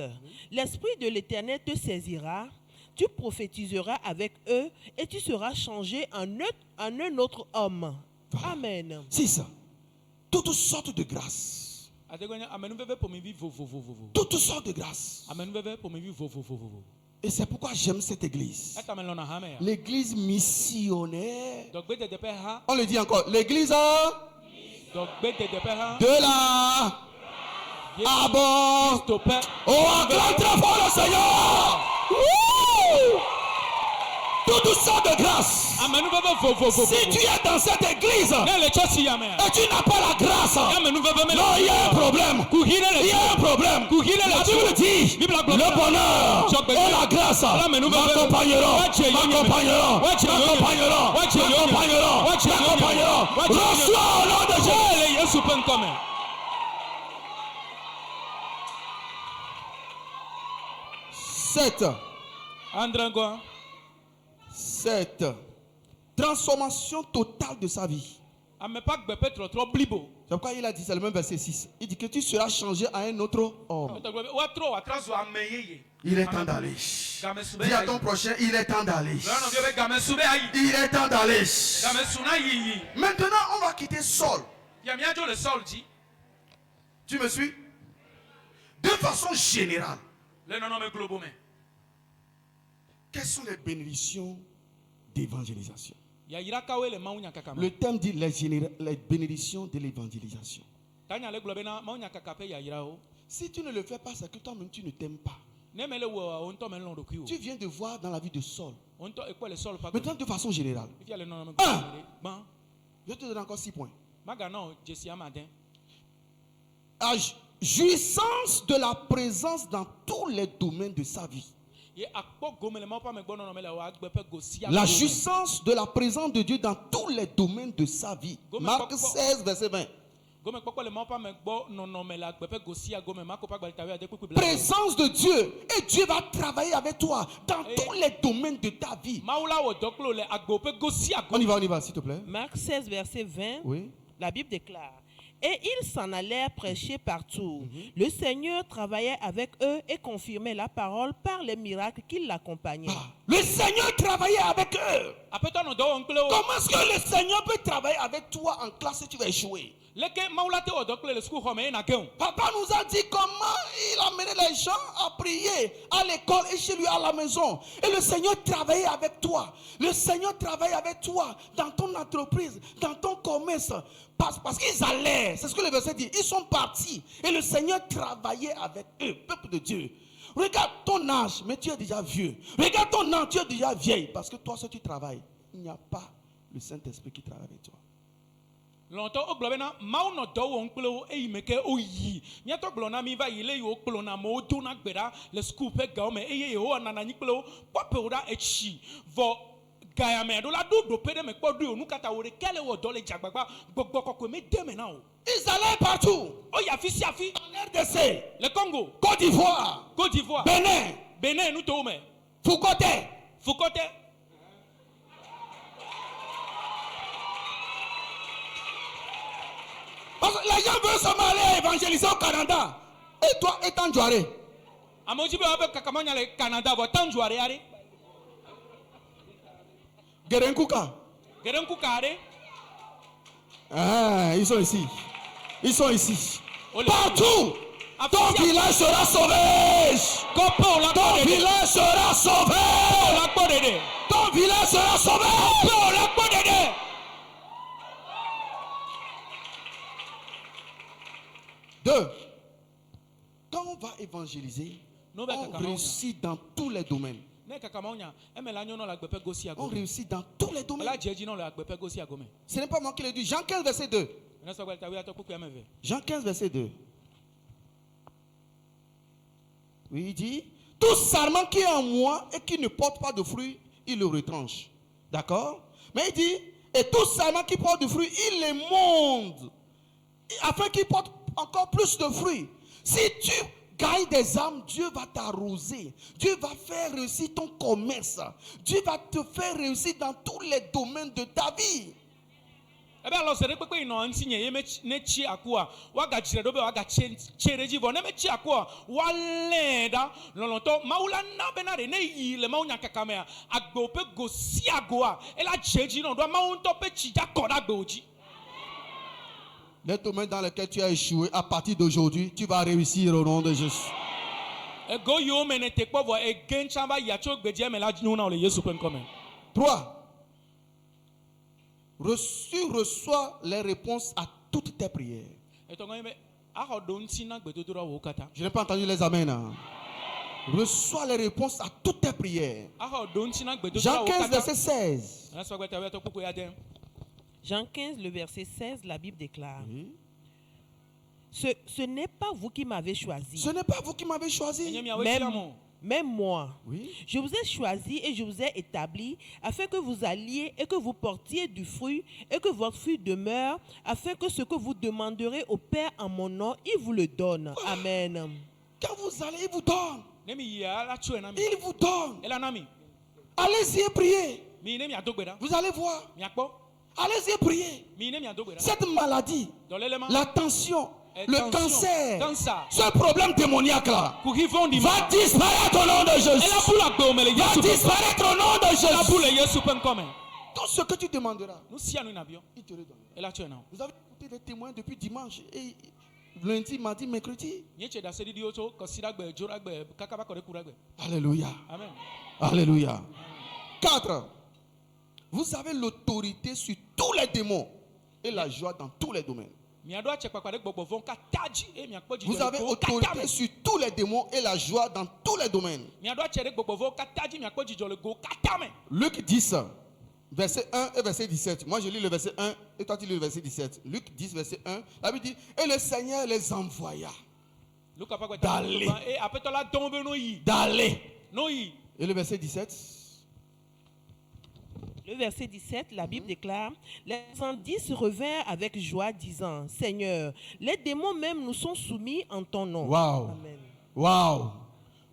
[SPEAKER 3] L'Esprit de l'Éternel te saisira, tu prophétiseras avec eux et tu seras changé en un autre homme. Amen.
[SPEAKER 4] 6. Toutes sortes de grâces. Toutes sortes de grâces. Et c'est pourquoi j'aime cette église. L'église missionnaire. On le dit encore. L'église de la abord. Oh, acclame très fort le Seigneur. Toutes sortes de grâces. Si tu es dans cette église et tu n'as pas la grâce, non, il y a un problème. Il y a un problème. La Bible dit le bonheur et la grâce m'accompagneront. Reçois au nom de Jésus. 7. 7. Transformation totale de sa vie. C'est pourquoi il a dit, c'est le même verset 6. Il dit que tu seras changé à un autre homme. Il est temps d'aller. Dis à ton prochain, il est temps d'aller. Il est temps d'aller. Maintenant, on va quitter Saul. Tu me suis? De façon générale. Quelles sont les bénédictions d'évangélisation? Le thème dit les bénédictions de l'évangélisation. Si tu ne le fais pas, c'est que toi-même tu ne t'aimes pas. Tu viens de voir dans la vie de Saul. Maintenant, de façon générale. 1. Je te donne encore 6 points. Jouissance de la présence dans tous les domaines de sa vie. La jouissance de la présence de Dieu dans tous les domaines de sa vie. Marc 16, verset 20. Présence de Dieu. Et Dieu va travailler avec toi dans tous les domaines de ta vie. On y va, s'il te plaît.
[SPEAKER 3] Marc 16, verset 20.
[SPEAKER 4] Oui.
[SPEAKER 3] La Bible déclare. Et ils s'en allèrent prêcher partout. Le Seigneur travaillait avec eux et confirmait la parole par les miracles qui l'accompagnaient.
[SPEAKER 4] Le Seigneur travaillait avec eux. Comment est-ce que le Seigneur peut travailler avec toi en classe si tu vas échouer? Papa nous a dit comment il amenait les gens à prier à l'école et chez lui à la maison. Et le Seigneur travaillait avec toi. Le Seigneur travaille avec toi dans ton entreprise, dans ton commerce. Parce qu'ils allaient, c'est ce que le verset dit, ils sont partis. Et le Seigneur travaillait avec eux, peuple de Dieu. Regarde ton âge, mais tu es déjà vieux. Regarde ton âge, tu es déjà vieille. Parce que toi, si tu travailles, il n'y a pas le Saint-Esprit qui travaille avec toi.
[SPEAKER 5] Longtemps au globena mauno do onklo e imeke oyi nyato glona mi va ile yo klona mo do na gbera le school pe ga o me eye o na na nyiklo popeura echi vo gaya me do la do pede me kpodu onu kata ore kele wo do le jagbagba gbogbo kokko me de me na o.
[SPEAKER 4] Ils allaient partout.
[SPEAKER 5] O ya fi si afi
[SPEAKER 4] en RDC,
[SPEAKER 5] le Congo,
[SPEAKER 4] Côte d'Ivoire,
[SPEAKER 5] Benin nous to me
[SPEAKER 4] Foucoté. Parce que les gens veulent seulement aller évangéliser au Canada. Et toi, étant Jouaré. Gerenkuka. Ah, ils sont ici. Ils sont ici. Partout. Ton village sera sauvé. Ton village sera sauvé. Ton village sera sauvé. Deux. Quand on va évangéliser, on réussit dans tous les domaines. On réussit dans tous les domaines. Ce n'est pas moi qui le dis. Jean 15, verset 2. Jean 15, verset 2. Oui, il dit, tout sarment qui est en moi et qui ne porte pas de fruits, il le retranche. D'accord? Mais il dit, et tout sarment qui porte de fruits, il les monte, afin qu'il porte encore plus de fruits. Si tu gagnes des âmes, Dieu va t'arroser. Dieu va faire réussir ton commerce. Dieu va te faire réussir dans tous les domaines de ta vie.
[SPEAKER 5] Eh bien alors c'est que il n'ont enseigné ne chi akua waga chiredo be waga chereji vo ne me chi akua walenda lolonto maula na benare ne yi le maunya kakamea agbo pe gosi agoa et la cheji non doit maunto pe chi jakoda gboji.
[SPEAKER 4] Les domaines dans lesquels tu as échoué, à partir d'aujourd'hui, tu vas réussir au nom de Jésus.
[SPEAKER 5] Ego yo mene te po vo egen chamba ya cho gbeje me la nu na le Yesu pen comme.
[SPEAKER 4] 3. Reçois les réponses à toutes tes prières. Je n'ai pas entendu les amens. Hein. Reçois les réponses à toutes tes prières. Jean 15, verset 16.
[SPEAKER 3] Jean 15, le verset 16, la Bible déclare. Ce n'est pas vous qui m'avez choisi.
[SPEAKER 4] Ce n'est pas vous qui m'avez choisi.
[SPEAKER 3] Même moi,
[SPEAKER 4] oui.
[SPEAKER 3] Je vous ai choisi et je vous ai établi afin que vous alliez et que vous portiez du fruit et que votre fruit demeure, afin que ce que vous demanderez au Père en mon nom, il vous le donne. Amen.
[SPEAKER 4] Quand vous allez, il vous donne. Il vous donne. Allez-y et priez. Vous allez voir. Allez-y et priez. Cette maladie, la tension, le cancer, ce problème démoniaque là, va disparaître au nom de Jésus. Va disparaître au nom de Jésus. Tout ce que tu demanderas, il te le donne. Vous avez écouté des témoins depuis dimanche et lundi, mardi, mercredi. Alléluia.
[SPEAKER 5] Amen.
[SPEAKER 4] Alléluia. 4. Vous avez l'autorité sur tous les démons et la joie dans tous les domaines. Vous avez autorité sur tous les démons et la joie dans tous les domaines. Luc 10, verset 1 et verset 17. Moi je lis le verset 1 et toi tu lis le verset 17. Luc 10, verset 1. La Bible dit, et le Seigneur les envoya d'aller. Et le verset 17.
[SPEAKER 3] Le verset 17, la Bible déclare, les 110 revinrent avec joie, disant, Seigneur, les démons même nous sont soumis en ton nom.
[SPEAKER 4] Wow.
[SPEAKER 3] Amen.
[SPEAKER 4] Wow.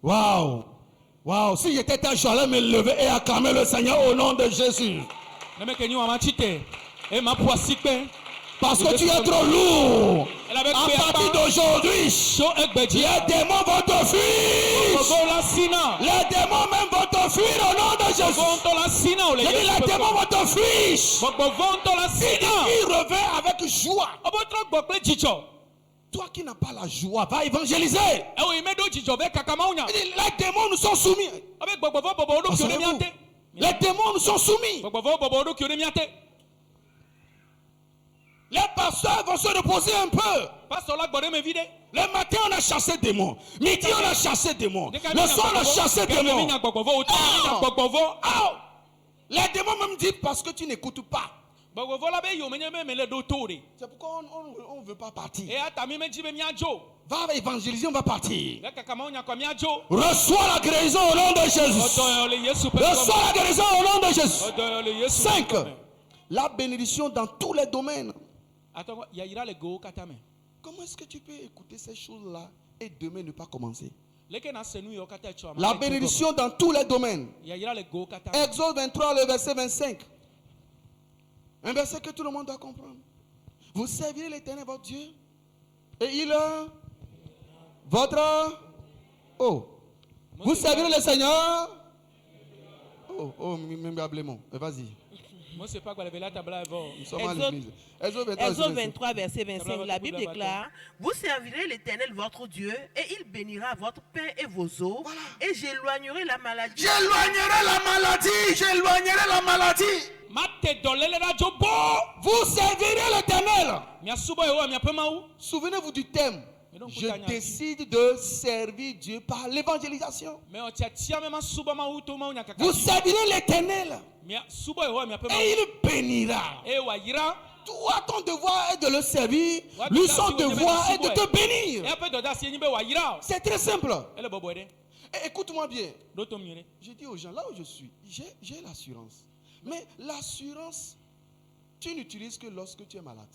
[SPEAKER 4] Wow. Wow. Si j'étais un j'allais me lever et acclamer le Seigneur au nom de Jésus. Parce que tu es trop lourd. À partir d'aujourd'hui, les démons vont te fuir. Les démons même vont te fuir au nom de Jésus. Les démons vont te fuir. Il revient avec joie. Toi qui n'as pas la joie, va évangéliser. Les démons nous sont soumis. Les démons nous sont soumis. Les pasteurs vont se reposer un peu. Le matin, on a chassé des démons. Midi, on a chassé des démons. Le soir, on a chassé des démons. Les démons même disent parce que tu n'écoutes pas. C'est pourquoi on ne veut pas partir. Va évangéliser, on va partir. Reçois la guérison au nom de Jésus. Reçois la guérison au nom de Jésus. 5. La bénédiction dans tous les domaines. Comment est-ce que tu peux écouter ces choses-là et demain ne pas commencer? La bénédiction dans tous les domaines. Exode 23, le verset 25. Un verset que tout le monde doit comprendre. Vous servirez l'Éternel votre Dieu. Et il votre... Oh. Vous servirez le Seigneur. Vas-y.
[SPEAKER 3] Exode 23, verset 25. La Bible déclare: vous servirez l'Éternel votre Dieu, et il bénira votre pain et vos eaux, voilà. Et j'éloignerai la maladie.
[SPEAKER 4] J'éloignerai la maladie. J'éloignerai la maladie. Vous servirez l'Éternel. Souvenez-vous du thème. Je décide de servir Dieu par l'évangélisation. Vous servirez l'Éternel et il bénira. Toi, ton devoir est de le servir. Lui, son devoir est de te bénir. C'est très simple. Et écoute-moi bien. Je dis aux gens, là où je suis, j'ai l'assurance. Mais l'assurance, tu n'utilises que lorsque tu es malade.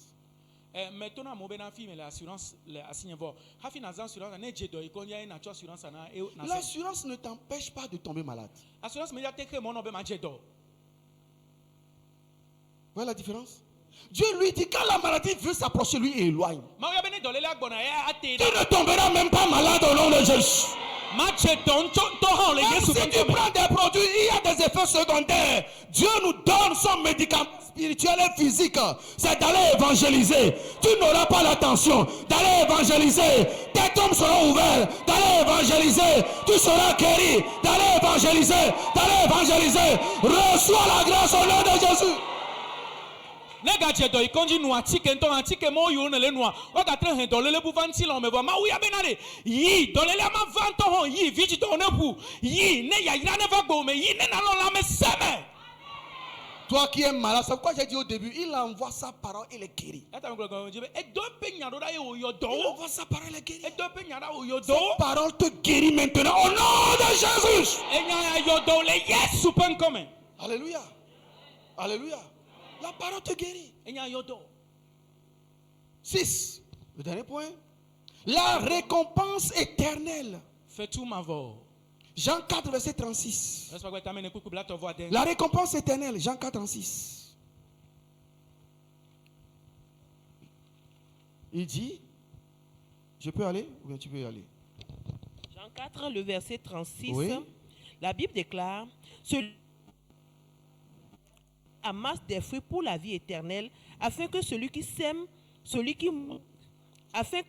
[SPEAKER 4] L'assurance ne t'empêche pas de tomber malade. Voilà la différence. Dieu lui dit, quand la maladie veut s'approcher, lui il éloigne. Tu ne tomberas même pas malade au nom de Jésus. Même si tu prends des produits, il y a des effets secondaires. Dieu nous donne son médicament spirituel et physique. C'est d'aller évangéliser. Tu n'auras pas l'attention d'aller évangéliser. Tes tombes seront ouverts. D'aller évangéliser. Tu seras guéri. D'aller évangéliser. D'aller évangéliser. Reçois la grâce au nom de Jésus.
[SPEAKER 5] Nega do ikonji nu atike nto atike mo yo nele nu o ga tre hen dolele bu vanti lo me ba ma uya benare yi dolele ma vanto ho yi viji to ne pu yi ne ya ira ne va gbo me yi ne na lo la me seme.
[SPEAKER 4] Toi qui es malade, c'est pourquoi j'ai dit au début, il envoie sa parole et les guérit. Il envoie sa parole et les guérit. Sa parole te guérit maintenant au nom de Jésus. Alléluia. Alléluia. La parole te guérit. 6. Le dernier point. La récompense éternelle. Jean 4, verset 36. La récompense éternelle. Jean 4, 36. Il dit, je peux aller ou bien tu peux y aller?
[SPEAKER 3] Jean 4, le verset 36.
[SPEAKER 4] Oui.
[SPEAKER 3] La Bible déclare, celui amasse des fruits pour la vie éternelle, afin que celui qui sème, afin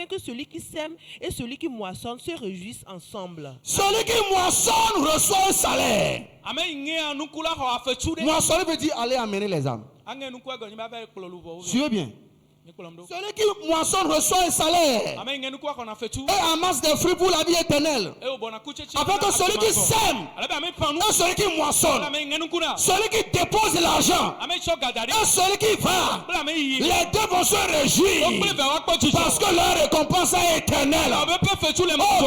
[SPEAKER 3] que celui qui sème et celui qui moissonne se réjouissent ensemble.
[SPEAKER 4] Celui qui moissonne reçoit un salaire. Moissonner veut dire aller amener les âmes. Suivez bien. Celui qui moissonne reçoit un salaire et amasse des fruits pour la vie éternelle. Afin que celui qui sème et celui qui moissonne, celui qui dépose l'argent et celui qui va, les deux vont se réjouir parce que leur récompense est éternelle. Oh,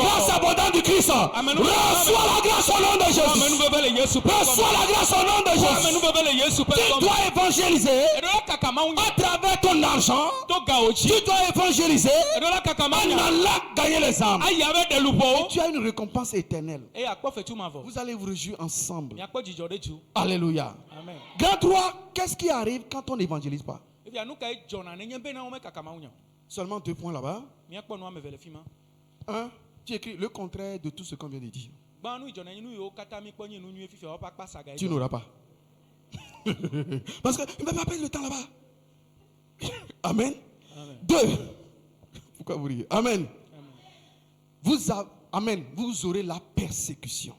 [SPEAKER 4] grâce abondante du Christ, reçois la grâce au nom de Jésus. Reçois la grâce au nom de Jésus. Tu dois évangéliser à travers ton argent. Tu dois évangéliser en allant gagner les âmes. Tu as une récompense éternelle. Vous allez vous réjouir ensemble. Alléluia. Grand 3, qu'est-ce qui arrive quand on n'évangélise pas? Seulement 2 points là-bas. 1, tu écris le contraire de tout ce qu'on vient de dire. Tu n'auras pas. Parce que il ne m'a pas le temps là-bas. Amen. 2. Pourquoi vous riez? Amen. Amen. Vous aurez la persécution.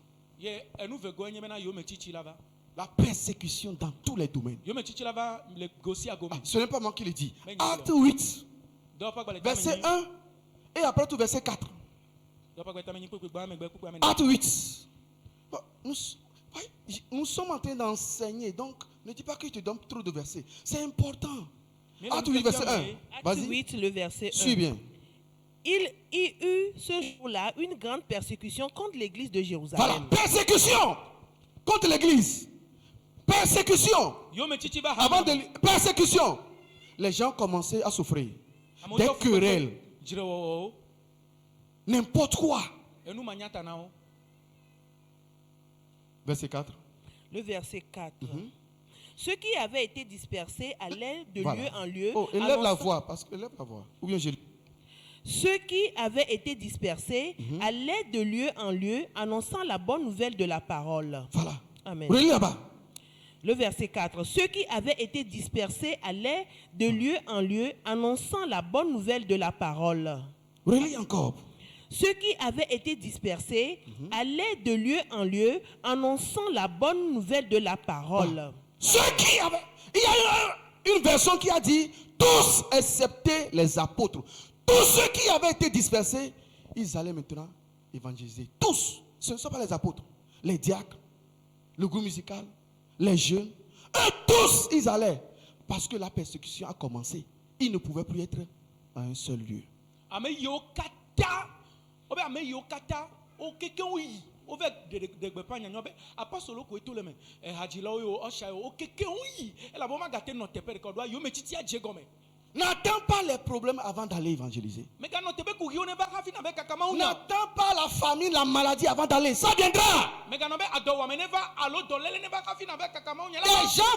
[SPEAKER 4] La persécution dans tous les domaines. Ce n'est pas moi qui le dis. Acte 8. Verset 1. Et après tout, verset 4. Acte 8. Nous sommes en train d'enseigner. Donc, ne dis pas que je te donne trop de versets. C'est important. Acte 8, verset 1.
[SPEAKER 3] Acte 8, le verset 1.
[SPEAKER 4] Suis bien.
[SPEAKER 3] Il y eut ce jour-là une grande persécution contre l'église de Jérusalem.
[SPEAKER 4] Voilà, persécution contre l'église. Persécution. Avant de persécution. Les gens commençaient à souffrir. Des querelles. N'importe quoi. Verset 4.
[SPEAKER 3] Le verset 4. Ceux qui avaient été dispersés allaient de lieu en lieu.
[SPEAKER 4] Oh, élève la voix, parce que élève la voix. Ou bien je...
[SPEAKER 3] Ceux qui avaient été dispersés allaient de lieu en lieu, annonçant la bonne nouvelle de la parole.
[SPEAKER 4] Voilà.
[SPEAKER 3] Amen.
[SPEAKER 4] Relis là-bas.
[SPEAKER 3] Le verset 4. Ceux qui avaient été dispersés allaient de lieu en lieu, annonçant la bonne nouvelle de la parole.
[SPEAKER 4] Relis encore.
[SPEAKER 3] Ceux qui avaient été dispersés allaient de lieu en lieu, annonçant la bonne nouvelle de la parole.
[SPEAKER 4] Ceux qui avaient... Il y a une version qui a dit tous excepté les apôtres. Tous ceux qui avaient été dispersés, ils allaient maintenant évangéliser. Tous. Ce ne sont pas les apôtres. Les diacres, le groupe musical, les jeunes. Eux tous, ils allaient. Parce que la persécution a commencé. Ils ne pouvaient plus être à un seul lieu. N'attends pas les problèmes avant d'aller évangéliser. N'attends pas la famine, la maladie avant d'aller. Ça viendra. Les gens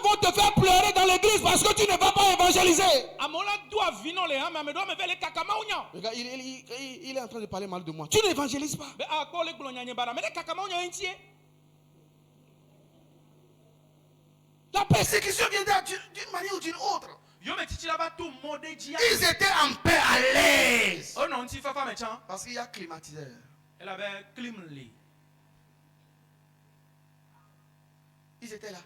[SPEAKER 4] vont te faire pleurer dans l'église parce que tu ne vas pas évangéliser. Regarde, il est en train de parler mal de moi. Tu n'évangélises pas. La persécution viendra d'une manière ou d'une autre. Ils étaient en paix, à l'aise. Parce qu'il y a climatiseur. Ils étaient là.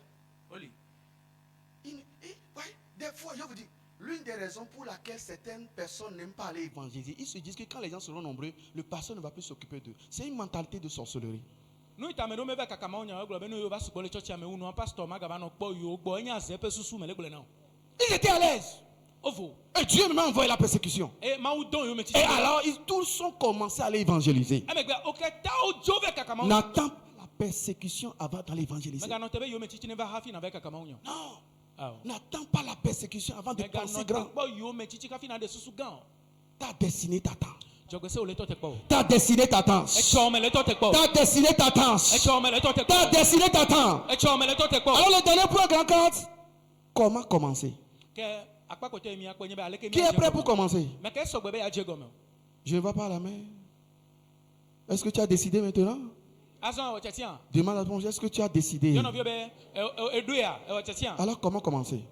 [SPEAKER 4] Des fois, je vous dis, l'une des raisons pour laquelle certaines personnes n'aiment pas aller évangéliser, ils se disent que quand les gens seront nombreux, le pasteur ne va plus s'occuper d'eux. C'est une mentalité de sorcellerie. Ils étaient à l'aise. Et Dieu m'a envoyé la persécution. Et alors, ils tous ont commencé à aller évangéliser. N'attends pas la persécution avant d'aller évangéliser. Non. N'attends pas la persécution avant de penser grand. Ta destinée t'attend. Ta destinée t'attend. Ta destinée t'attend. Ta destinée t'attend. Alors le dernier point, grand cadre. Comment commencer? Qui est prêt pour commencer? Je ne vais pas à la main. Est-ce que tu as décidé maintenant? Demande à ton Dieu, est-ce que tu as décidé? Alors comment commencer?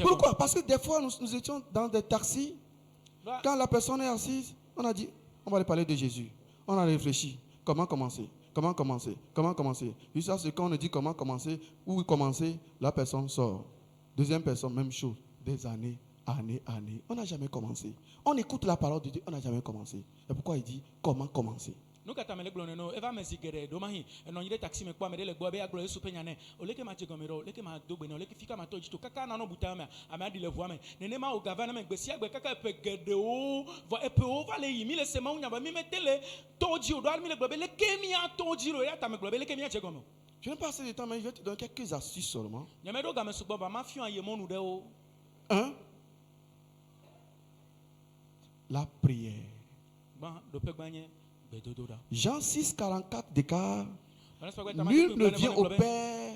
[SPEAKER 4] Pourquoi? Parce que des fois nous étions dans des taxis. Quand la personne est assise, on a dit, on va lui parler de Jésus. On a réfléchi. Comment commencer? Comment commencer? Comment commencer? Jusqu'à ce qu'on nous dit comment commencer, où commencer, la personne sort. Deuxième personne, même chose. Des années. On n'a jamais commencé. On écoute la parole de Dieu, on n'a jamais commencé. Et pourquoi il dit comment commencer? Nous je vais passer du temps, mais je vais te donner quelques astuces seulement. Un, la prière. Jean 6, 44 déclare, nul ne vient au Père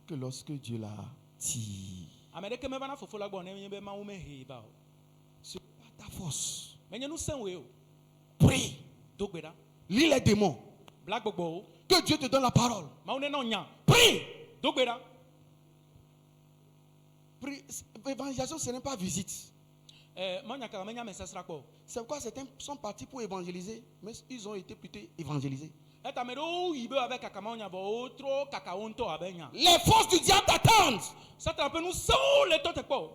[SPEAKER 4] que lorsque Dieu l'attire. Ce n'est pas ta force. Prie. Lis les démons. Que Dieu te donne la parole. Prie. Prie. Évangélisation, ce n'est pas visite. C'est pourquoi certains sont partis pour évangéliser, mais ils ont été plutôt évangélisés. Les forces du diable t'attendent.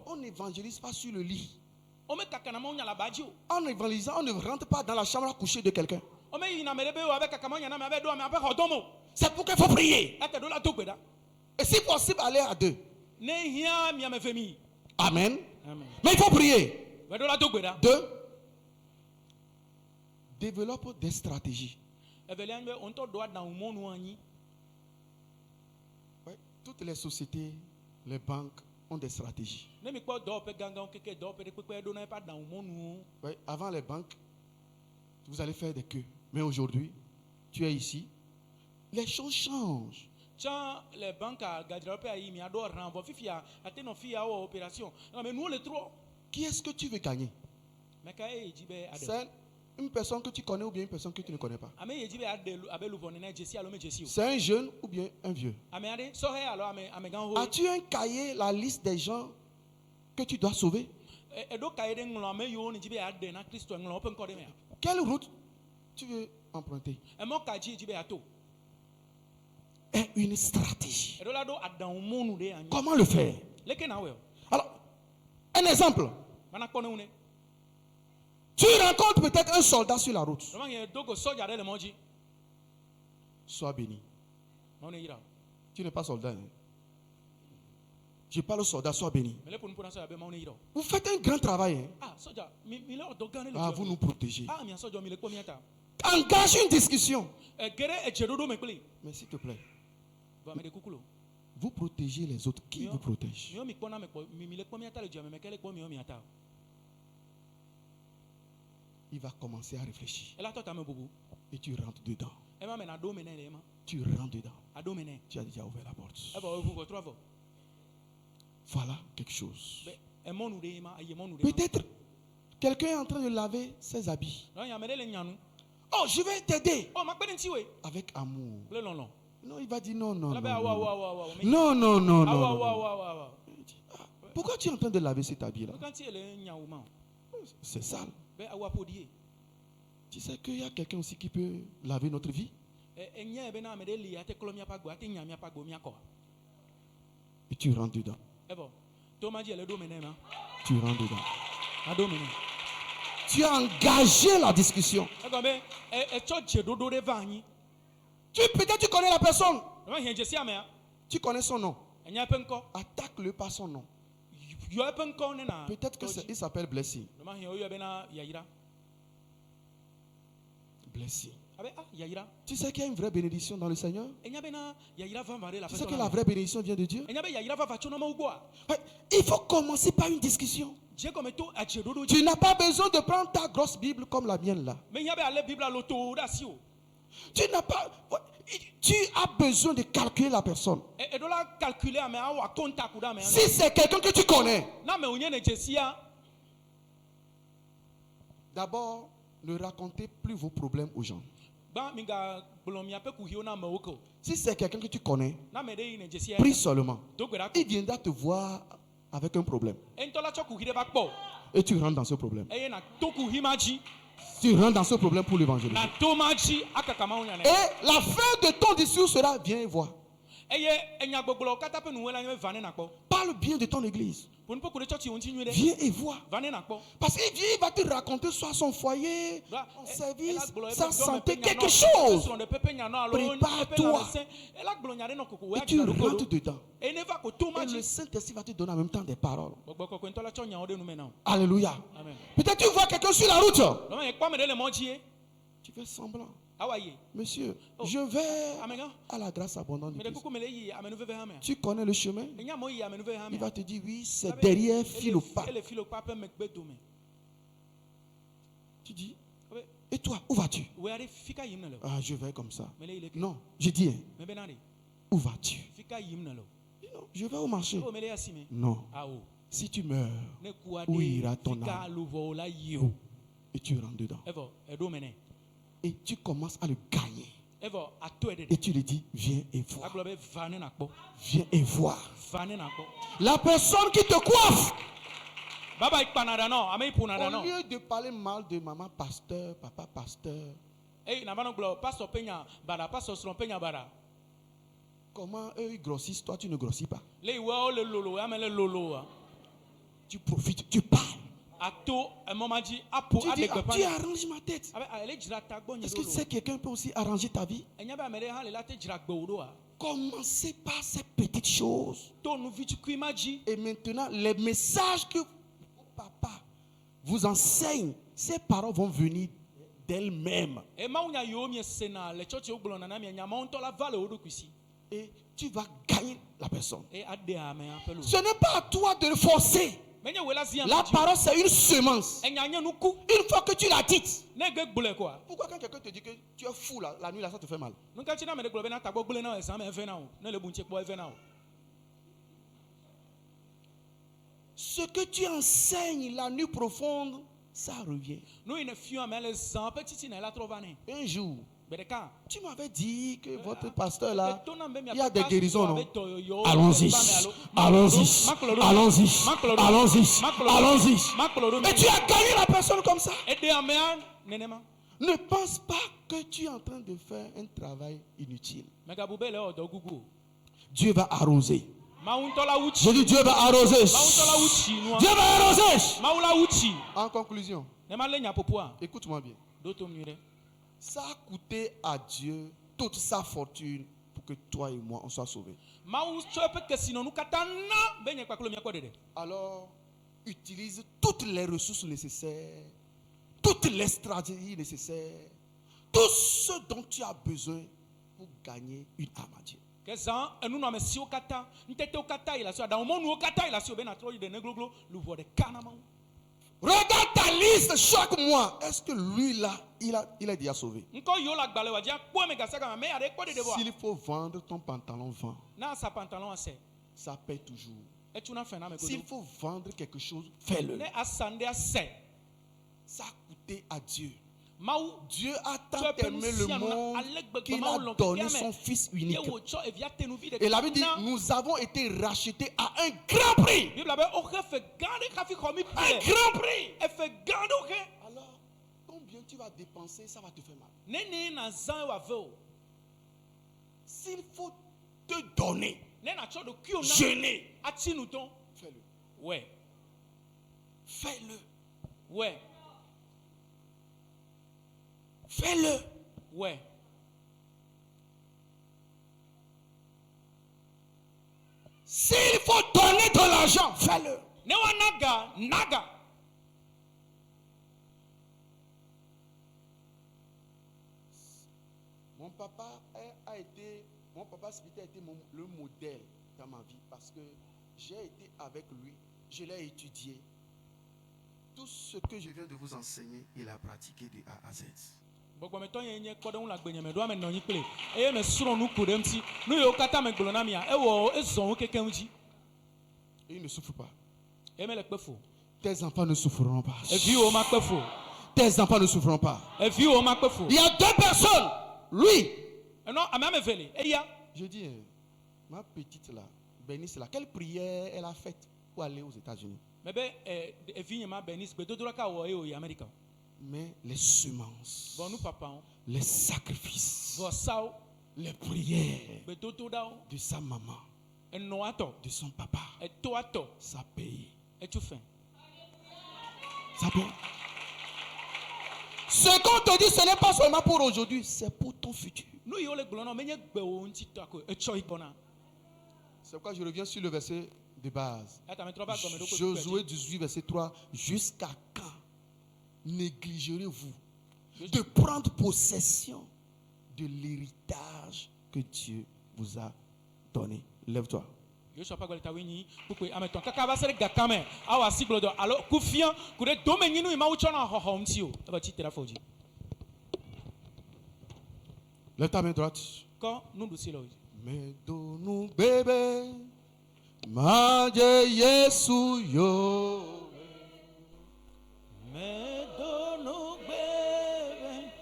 [SPEAKER 4] On n'évangélise pas sur le lit. En évangélisant, on ne rentre pas dans la chambre à coucher de quelqu'un. C'est pourquoi il faut prier. Et si possible, aller à deux. Amen. Mais il faut prier. Deux, développe des stratégies. Ouais, toutes les sociétés, les banques ont des stratégies. Ouais, avant les banques, vous allez faire des queues. Mais aujourd'hui, tu es ici. Les choses changent.
[SPEAKER 5] Tiens, les banques à Gadirape à Imi adorent renvoyer fifia à tes non filles à opération. Non mais nous les trois.
[SPEAKER 4] Qui est-ce que tu veux gagner? C'est une personne que tu connais ou bien une personne que tu ne connais pas? C'est un jeune ou bien un vieux? As-tu un cahier, la liste des gens que tu dois sauver? Quelle route tu veux emprunter? Et une stratégie. Comment le faire? Alors, un exemple. Tu rencontres peut-être un soldat sur la route. Sois béni. Tu n'es pas soldat. Hein? Je parle au soldat, sois béni. Vous faites un grand travail. Hein? Ah, vous nous protégez. Engage une discussion. Mais s'il te plaît, vous protégez les autres. Qui vous protège? Il va commencer à réfléchir. Et tu rentres dedans. Tu rentres dedans. Tu as déjà ouvert la porte. Voilà quelque chose. Peut-être quelqu'un est en train de laver ses habits. Oh, je vais t'aider. Avec amour. Non, il va dire non. Non. Pourquoi tu es en train de laver cet habit-là? C'est sale. Tu sais qu'il y a quelqu'un aussi qui peut laver notre vie. Et tu rentres dedans. Tu rentres dedans. Tu as engagé la discussion. Peut-être tu connais la personne. Tu connais son nom. Attaque-le par son nom. Peut-être qu'il s'appelle Blessing. Blessing. Tu sais qu'il y a une vraie bénédiction dans le Seigneur? Tu sais que la vraie bénédiction vient de Dieu? Il faut commencer par une discussion. Tu n'as pas besoin de prendre ta grosse Bible comme la mienne là. Tu as besoin de calculer la personne. Si c'est quelqu'un que tu connais, d'abord, ne racontez plus vos problèmes aux gens. Si c'est quelqu'un que tu connais, prie seulement. Il viendra te voir avec un problème. Et tu rentres dans ce problème. Tu rentres dans ce problème pour l'évangéliser. Et la fin de ton discours sera viens et vois. Parle bien de ton église. Viens et vois. Parce qu'il va te raconter soit son foyer, son service, sa santé, quelque chose. Prépare-toi. Et tu rentres dedans. Et le Saint-Esprit va te donner en même temps des paroles. Alléluia. Peut-être tu vois quelqu'un sur la route. Tu fais semblant. Monsieur, je vais à la grâce abondante. Tu connais le chemin? Il va te dire oui, c'est derrière Philopape. Tu dis, et toi, où vas-tu? Ah, je vais comme ça. Non, je dis, où vas-tu? Non, je vais au marché. Non. Si tu meurs, où ira ton âme? Et tu rentres dedans. Et tu commences à le gagner. Et tu lui dis, viens et vois. Viens et vois. La personne qui te coiffe. Au lieu de parler mal de maman pasteur, papa pasteur. Comment eux ils grossissent, toi tu ne grossis pas. Tu profites, tu parles. Tu dis, tu arranges ma tête. Est-ce que tu sais que quelqu'un peut aussi arranger ta vie? Commencez par ces petites choses. Et maintenant, les messages que papa vous enseigne, ces paroles vont venir d'elles-mêmes. Et tu vas gagner la personne. Ce n'est pas à toi de le forcer. La parole, c'est une semence. Une fois que tu la dites, pourquoi quand quelqu'un te dit que tu es fou la nuit, là, ça te fait mal? Ce que tu enseignes la nuit profonde, ça revient. Un jour, tu m'avais dit que votre pasteur là, il y a des guérisons, non? Allons-y, allons-y, allons-y, allons-y, allons-y. Et tu as gagné la personne comme ça. Ne pense pas que tu es en train de faire un travail inutile. Dieu va arroser. Je dis Dieu va arroser. Dieu va arroser. En conclusion, écoute-moi bien. Ça a coûté à Dieu toute sa fortune pour que toi et moi on soit sauvés. Alors, utilise toutes les ressources nécessaires, toutes les stratégies nécessaires, tout ce dont tu as besoin pour gagner une âme à Dieu. Regarde ta liste chaque mois. Est-ce que lui là, il est déjà sauvé? S'il faut vendre ton pantalon, vends. Ça paie toujours. S'il faut vendre quelque chose, fais-le. Ça a coûté à Dieu. Dieu a tant aimé le monde qu'il a donné son Fils unique. Et la Bible dit, nous avons été rachetés à un grand prix. Un grand prix. Alors, combien tu vas dépenser, ça va te faire mal. S'il faut te donner, jeûner, fais-le.
[SPEAKER 5] Ouais.
[SPEAKER 4] Fais-le.
[SPEAKER 5] Ouais.
[SPEAKER 4] Fais-le.
[SPEAKER 5] Ouais.
[SPEAKER 4] S'il faut donner de l'argent, fais-le.
[SPEAKER 5] Naga.
[SPEAKER 4] Mon papa spirituel a été le modèle dans ma vie parce que j'ai été avec lui, je l'ai étudié. Tout ce que je viens de vous enseigner, il a pratiqué de A à Z. Et il ne souffre pas. Tes enfants ne souffreront pas. Tes enfants ne souffreront pas. Il y a deux personnes. Lui. Je dis, ma petite là, Bénice là, quelle prière elle a faite pour aller aux États-Unis? Mais les semences, les sacrifices, les prières de sa maman, de son papa, ça paye. Ça paye. Ce qu'on te dit, ce n'est pas seulement pour aujourd'hui, c'est pour ton futur. C'est pourquoi je reviens sur le verset de base. Josué 18, verset 3. Jusqu'à quand négligerez-vous de prendre possession de l'héritage que Dieu vous a donné? Lève-toi. Lève ta main droite. Mais donne-nous bébé, Maje Yesu yo.
[SPEAKER 5] Mais donne-nous bébé,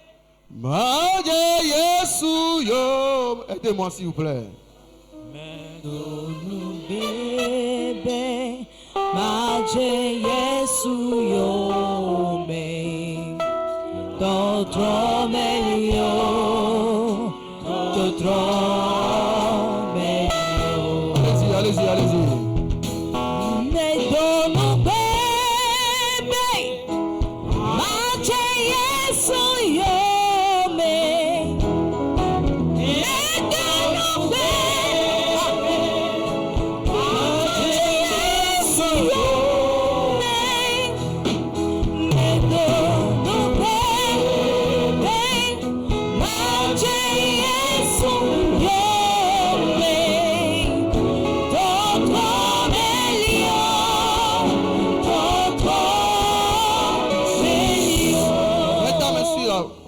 [SPEAKER 4] Maje Yesu yo. Aidez-moi s'il vous plaît.
[SPEAKER 5] Mais
[SPEAKER 6] donne-nous bébé, Maje Yesu yo me. D'autres meilleurs, d'autres meilleurs.
[SPEAKER 4] Allez-y, allez-y.
[SPEAKER 6] Mais donne-nous bébé, Maje Yesu yo me. Mais donne-nous bébé, Maje Yesu yo me. Mais donne-nous bébé, Maje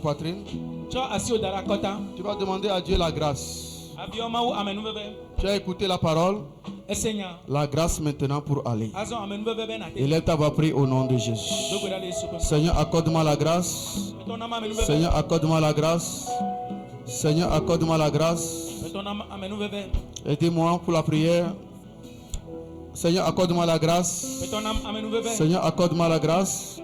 [SPEAKER 4] poitrine. Tu vas demander à Dieu la grâce. Tu as écouté la parole. La grâce maintenant pour aller. Élève ta voix, prie au nom de Jésus. Seigneur, accorde-moi la grâce. Seigneur, accorde-moi la grâce. Seigneur, accorde-moi la grâce. Aidez-moi pour la prière. Seigneur, accorde-moi la grâce. Seigneur, accorde-moi la grâce.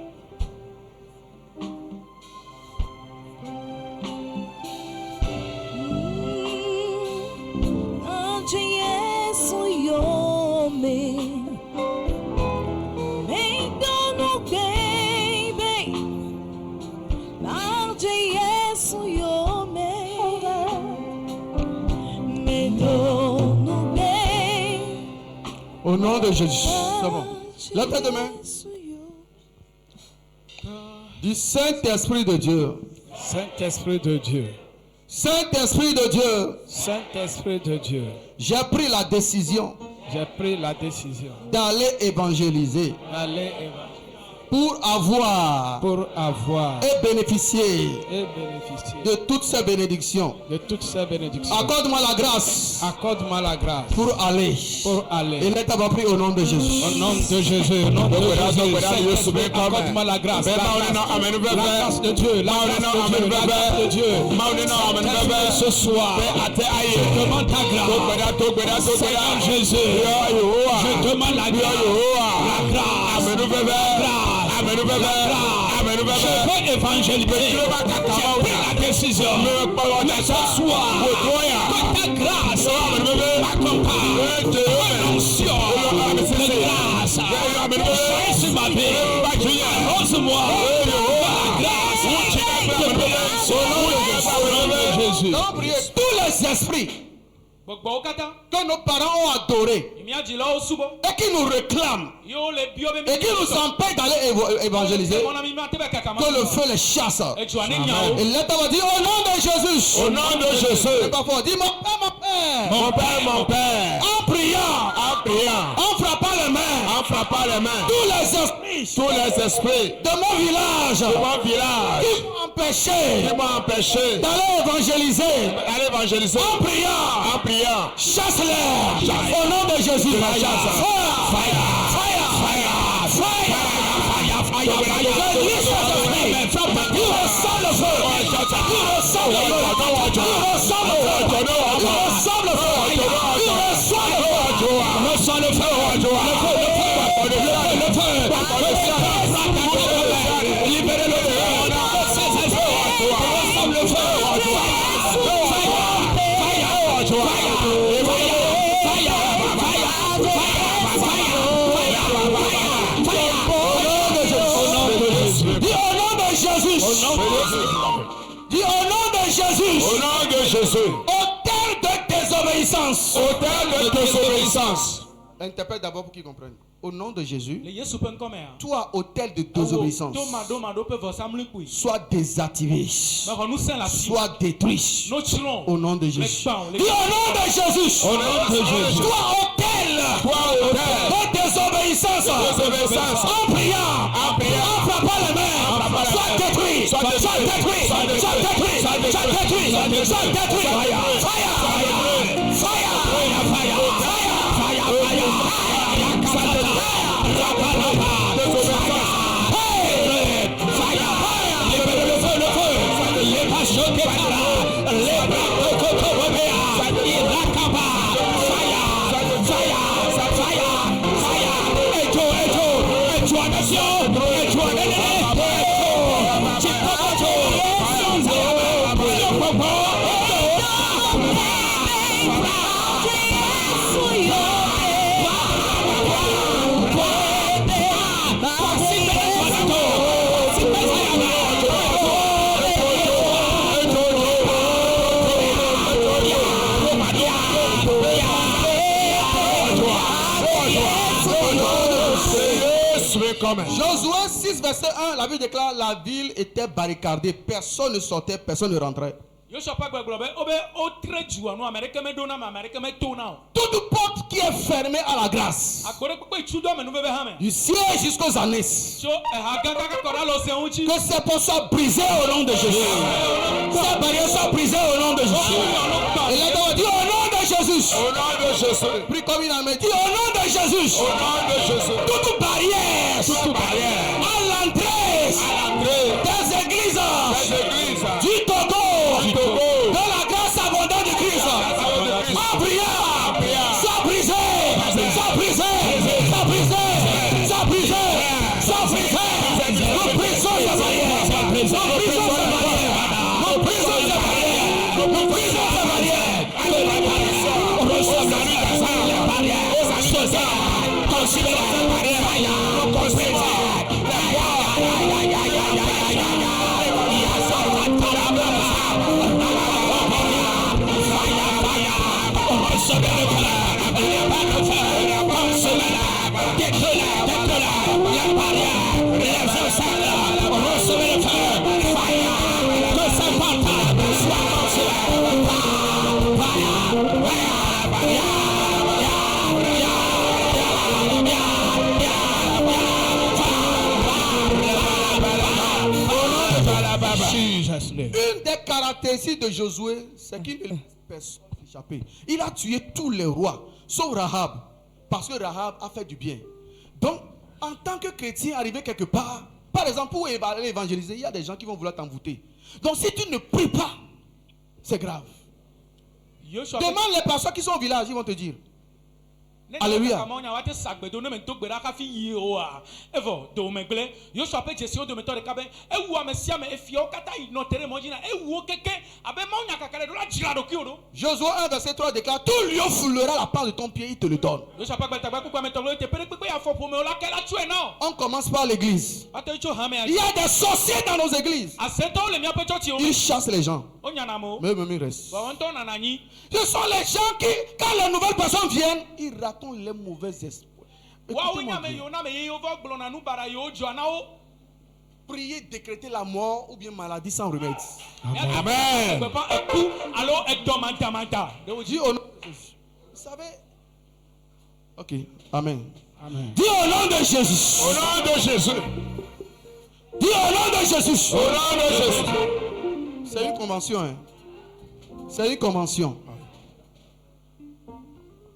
[SPEAKER 4] Au nom de Jésus. C'est bon. Lève tes deux mains. Du Saint-Esprit de Dieu.
[SPEAKER 5] Saint-Esprit de Dieu.
[SPEAKER 4] Saint-Esprit de Dieu.
[SPEAKER 5] Saint-Esprit de Dieu.
[SPEAKER 4] J'ai pris la décision.
[SPEAKER 5] J'ai pris la décision
[SPEAKER 4] d'aller évangéliser. Pour avoir et bénéficier de toutes ces bénédictions. Accorde-moi la grâce.
[SPEAKER 5] Accorde-moi la grâce
[SPEAKER 4] pour aller. Et là, tu vas prier au nom de Jésus.
[SPEAKER 5] Au nom de Jésus. Au nom de Jésus. Accorde-moi la grâce. La grâce de Dieu. La grâce de Dieu. Ce soir, je demande ta grâce. Seigneur Jésus, je demande la grâce. Je veux évangéliser. J'ai pris la décision. Mais ce soir, que ta grâce m'accompagne. L'onction de grâce. Sois sur ma vie. Arrose-moi. La grâce. Au nom de Jésus.
[SPEAKER 4] Tous les esprits que nos parents ont adoré et qui nous réclament et qui nous empêchent d'aller évangéliser, que le feu les chasse. Et là, tu vas dire au nom de Jésus.
[SPEAKER 5] Au nom de Jésus.
[SPEAKER 4] Et parfois, dis mon père, mon père.
[SPEAKER 5] Mon père, mon père.
[SPEAKER 4] En priant, en frappant les mains, tous les esprits de mon village, qui m'ont empêché d'aller évangéliser, en priant, chasse-les au nom de Jésus. Dis au nom de Jésus.
[SPEAKER 5] Au nom de Jésus.
[SPEAKER 4] Autel de désobéissance.
[SPEAKER 5] Autel de désobéissance.
[SPEAKER 4] Interprète d'abord pour qu'ils comprennent. Au nom de Jésus, toi, autel de désobéissance, sois désactivé, sois détruit. Au nom de Jésus. Dis au nom de Jésus.
[SPEAKER 5] Au nom de Jésus.
[SPEAKER 4] Toi, autel de désobéissance, en priant, en frappant les mains, sois détruit. Josué 6 verset 1, la Bible déclare la ville était barricadée, personne ne sortait, personne ne rentrait. Toute porte qui est fermée à la grâce, du ciel jusqu'aux années, que ces portes soient brisées au nom de Jésus. Ces barrières soient brisées au nom de Jésus. Et là, on dit au nom de Jésus.
[SPEAKER 7] Au nom de Jésus.
[SPEAKER 4] Prie comme il a dit au nom de Jésus.
[SPEAKER 7] Au nom de Jésus.
[SPEAKER 4] Toute barrière à l'entrée des églises du Togo, de la grâce abondante de Christ, en prière, soit brisé, soit brisé, soit brisé, soit brisé, soit brisé. Nous brisons ces barrières, nous brisons ces barrières, nous brisons ces barrières, nous brisons ces barrières. On reçoit les barrières, considérez les barrières, considérez. Une des caractéristiques de Josué, c'est qu'il ne laisse personne échapper. Il a tué tous les rois, sauf Rahab, parce que Rahab a fait du bien. Donc, en tant que chrétien arrivé quelque part, par exemple, pour évangéliser, il y a des gens qui vont vouloir t'envoûter. Donc, si tu ne pries pas, c'est grave. Demande les personnes qui sont au village, ils vont te dire. Alléluia. Josué 1 verset 3 déclare: tout lion foulera la part de ton pied, il te le donne. On commence par l'église. Il y a des sorciers dans nos églises. Ils chassent les gens. Mais il reste. Ce sont les gens qui, quand les nouvelles personnes viennent, ils racontent les mauvais esprits. Prier, décréter la mort ou bien maladie sans remède. Amen. Dis au nom de Jésus. Vous savez. Ok. Amen. Amen. Dis au nom de Jésus.
[SPEAKER 7] Au nom de Jésus.
[SPEAKER 4] Dis au nom de Jésus.
[SPEAKER 7] Au nom de Jésus.
[SPEAKER 4] C'est une convention. Hein? C'est une convention.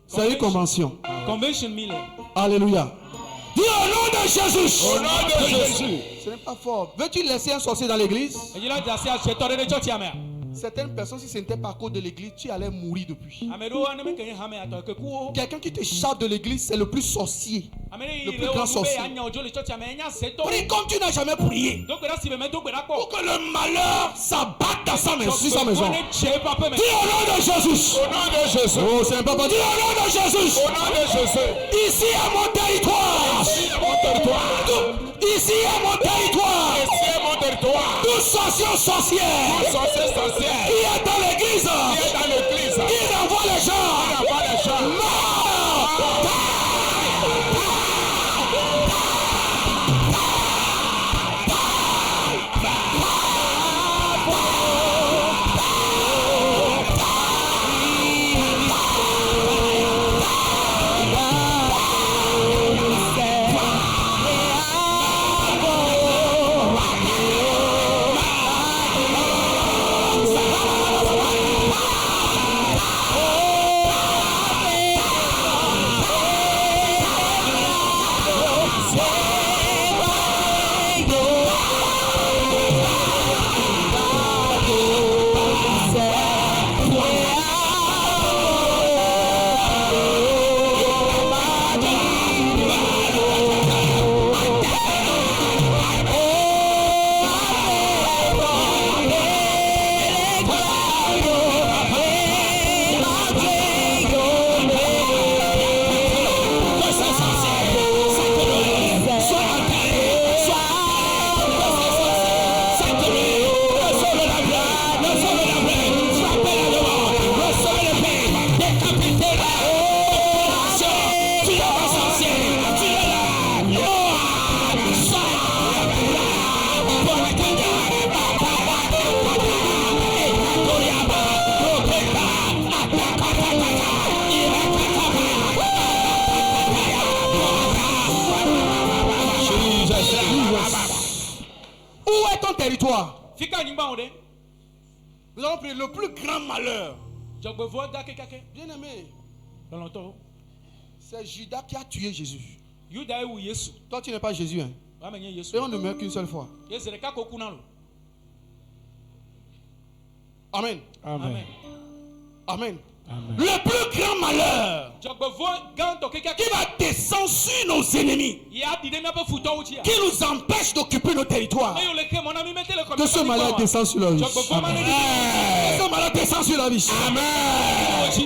[SPEAKER 4] C'est une convention.
[SPEAKER 5] Convention Miller.
[SPEAKER 4] Alléluia. Dis au nom de Jésus.
[SPEAKER 7] Au nom de Jésus.
[SPEAKER 4] Ce n'est pas fort. Veux-tu laisser un sorcier dans l'église? Certaines personnes, si ce n'était pas à cause de l'église, tu allais mourir depuis. Quelqu'un qui te chasse de l'église, c'est le plus sorcier. Le plus grand sorcier. Prie comme tu n'as jamais prié. Pour que le malheur s'abatte dans sa maison. Dis au nom de Jésus.
[SPEAKER 7] Au nom de Jésus.
[SPEAKER 4] Oh, c'est un papa. Dis au nom de Jésus.
[SPEAKER 7] Au nom de Jésus.
[SPEAKER 4] Ici est mon territoire.
[SPEAKER 7] Ici est mon territoire.
[SPEAKER 4] Ici est mon territoire.
[SPEAKER 7] Ici est mon territoire.
[SPEAKER 4] Tout sorcier ou sorcière.
[SPEAKER 7] Tout sorcier sorcière.
[SPEAKER 4] Qui est dans l'église.
[SPEAKER 7] Qui est dans l'église.
[SPEAKER 4] Qui renvoie les gens.
[SPEAKER 7] Qui renvoie les gens.
[SPEAKER 4] mon territoire.
[SPEAKER 5] Fika nyimba ode.
[SPEAKER 4] Nous allons prier le plus grand malheur.
[SPEAKER 5] Jogbevo da kekake.
[SPEAKER 4] Bien aimé.
[SPEAKER 5] Lolonto.
[SPEAKER 4] C'est Judas qui a tué Jésus.
[SPEAKER 5] Yuda e wu Yesu.
[SPEAKER 4] Toi tu n'es pas Jésus hein.
[SPEAKER 5] Wa menye Yesu.
[SPEAKER 4] Et on ne meurt qu'une seule fois.
[SPEAKER 5] Yezereka kokuna lo.
[SPEAKER 4] Amen.
[SPEAKER 5] Amen.
[SPEAKER 4] Amen. Amen. Le plus grand malheur qui va descendre sur nos ennemis, qui nous empêche d'occuper nos territoires, que ce malheur descende sur leur vie. Que ce malheur descende sur leur vie. Amen.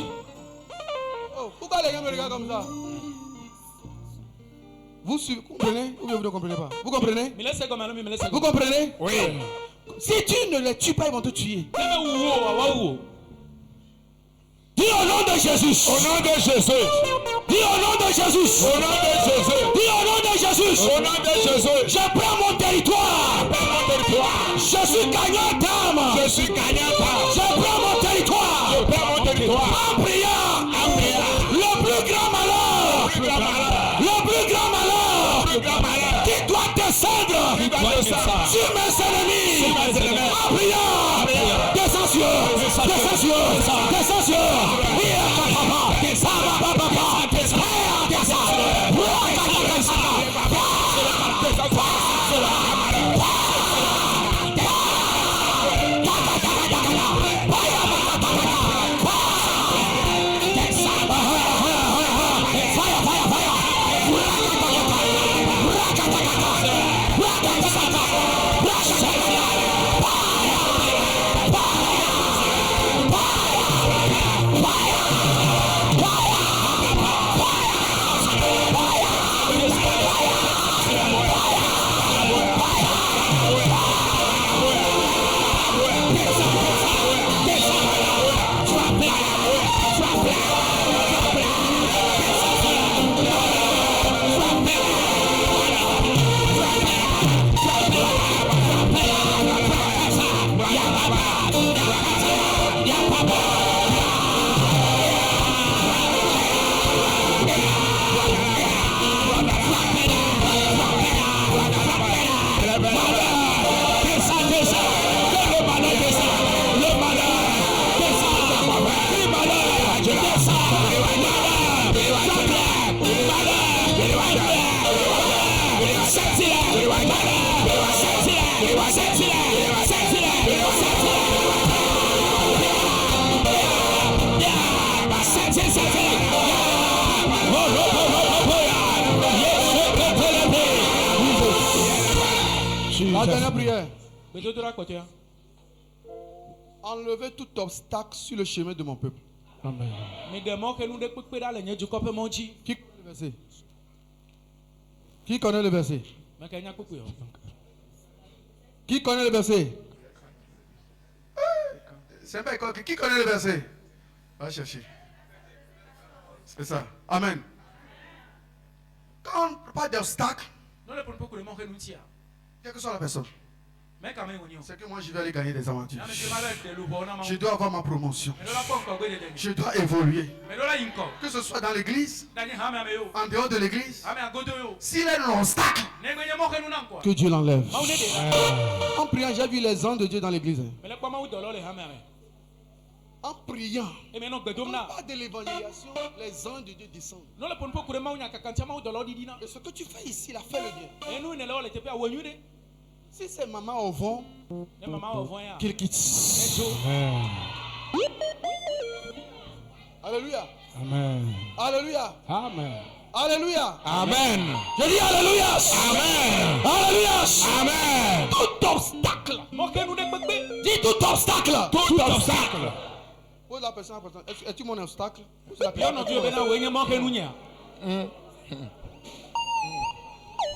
[SPEAKER 4] Oh, pourquoi les gens me regardent comme ça? Vous comprenez ou bien vous ne comprenez pas? Vous comprenez? Vous comprenez? Oui. Si tu ne les tues pas, ils vont te tuer. Dis au nom de Jésus.
[SPEAKER 7] Au nom de Jésus.
[SPEAKER 4] Dis au nom de Jésus.
[SPEAKER 7] Au nom de Jésus.
[SPEAKER 4] Dis au nom de Jésus.
[SPEAKER 7] Au nom de Jésus.
[SPEAKER 4] Je prends mon territoire. Je suis gagnant d'âme.
[SPEAKER 7] Je suis gagnant d'âme.
[SPEAKER 4] Je prends mon territoire.
[SPEAKER 7] Je prends mon territoire.
[SPEAKER 4] En priant. Le plus grand malheur. Le plus grand malheur. Qui doit descendre sur mes ennemis. En priant. Descends sur eux. Descends sur eux. Descends sur eux. La dernière prière. Enlevez tout obstacle sur le chemin de mon peuple. Amen. Qui connaît le verset? Qui connaît le verset? C'est pas école. Qui connaît le verset? Va chercher. C'est ça. Amen. Quand on parle d'obstacle, quelle que soit la personne, c'est que moi je vais aller gagner des aventures. Je dois avoir ma promotion. Je dois évoluer. Que ce soit dans l'église, en dehors de l'église, s'il est un obstacle, que Dieu l'enlève. En priant, j'ai vu les anges de Dieu dans l'église. En priant, pas de l'évangélisation, les anges de Dieu descendent. Et ce que tu fais ici, là, fais le bien. Si c'est maman au vent, qu'il quitte. Alléluia.
[SPEAKER 7] Amen.
[SPEAKER 4] Alléluia.
[SPEAKER 7] Amen.
[SPEAKER 4] Alléluia.
[SPEAKER 7] Amen.
[SPEAKER 4] Je dis Alléluia.
[SPEAKER 7] Amen.
[SPEAKER 4] Alléluia.
[SPEAKER 7] Amen.
[SPEAKER 4] Tout obstacle. Dis tout obstacle.
[SPEAKER 7] Tout obstacle.
[SPEAKER 4] Pose la personne importante. Es-tu mon obstacle?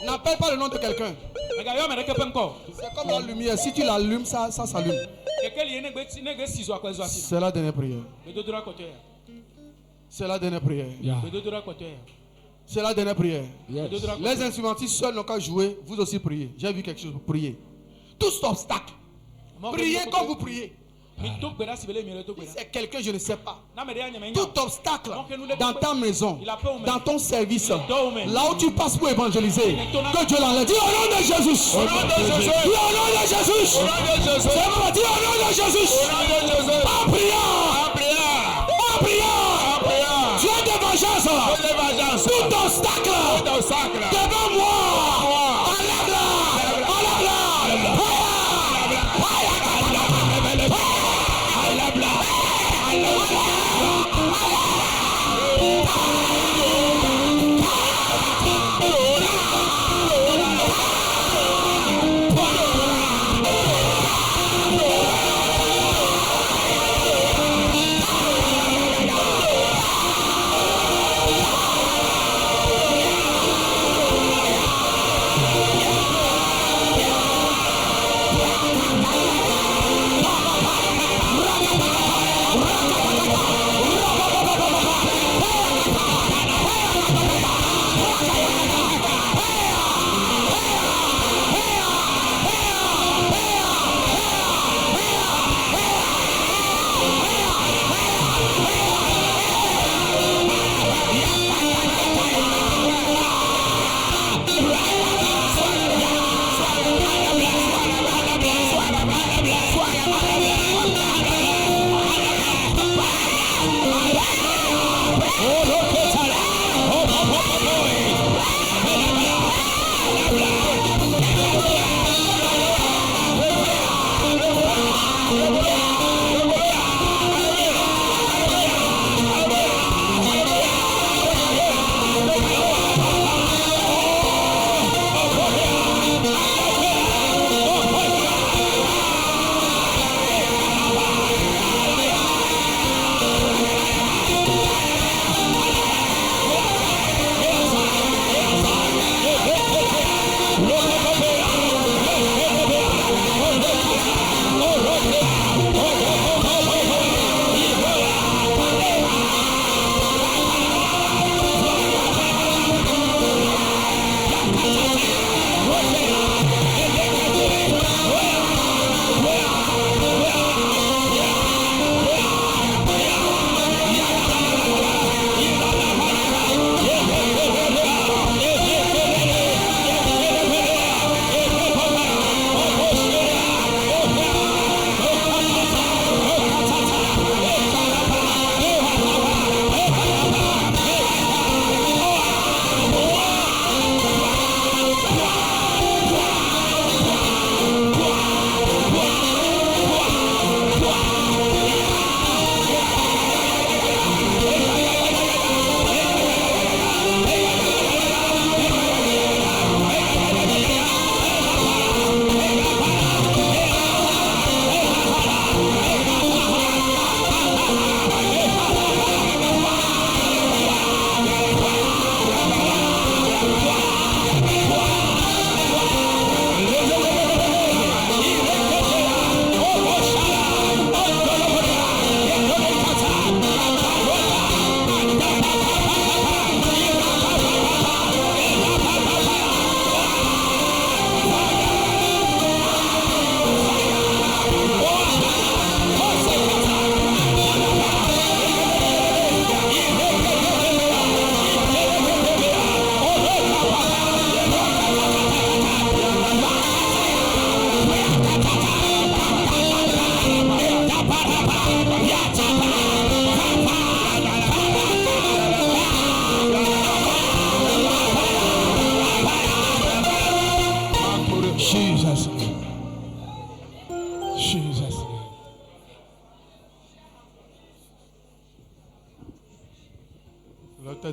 [SPEAKER 4] N'appelle pas le nom de quelqu'un. C'est comme la lumière. Si tu l'allumes, ça s'allume. C'est la dernière prière. C'est la dernière prière. C'est la dernière prière.
[SPEAKER 7] Yes.
[SPEAKER 4] Les instrumentistes seuls n'ont qu'à jouer. Vous aussi priez. J'ai vu quelque chose pour prier. Tout obstacle. Priez comme vous priez. C'est quelqu'un, je ne sais pas. Tout obstacle dans ta maison, dans ton service, là où tu passes pour évangéliser, que Dieu l'enlève. Dis au nom de Jésus. Dis au nom de Jésus. C'est bon, dis au nom de Jésus. En priant. Dieu de vengeance. Tout obstacle devant moi. Enlève-la.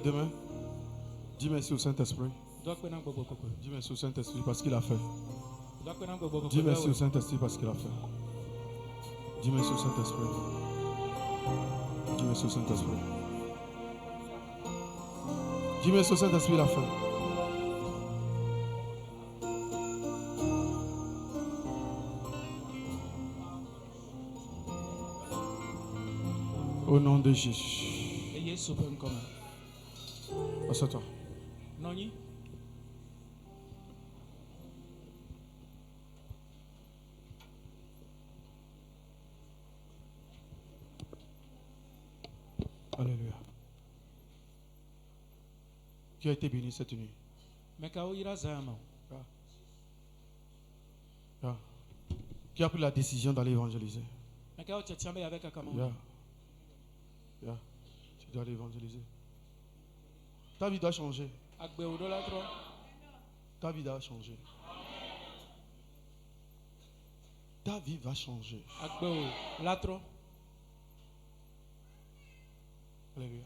[SPEAKER 4] Demain, dis merci au Saint-Esprit. Dis merci au Saint-Esprit parce qu'il a fait. Dis merci au Saint-Esprit parce qu'il a fait. Dis merci au Saint-Esprit. Dis merci au Saint-Esprit. Dis merci au Saint-Esprit, il a fait. Au nom de Jésus. Assieds-toi. Alléluia. Qui a été béni cette nuit? Qui a pris la décision d'aller évangéliser? Tu dois aller évangéliser. Ta vie doit changer. Ta vie doit changer. Ta vie va changer. Alléluia.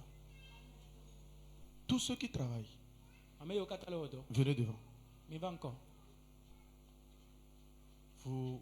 [SPEAKER 4] Tous ceux qui travaillent, venez devant. Vous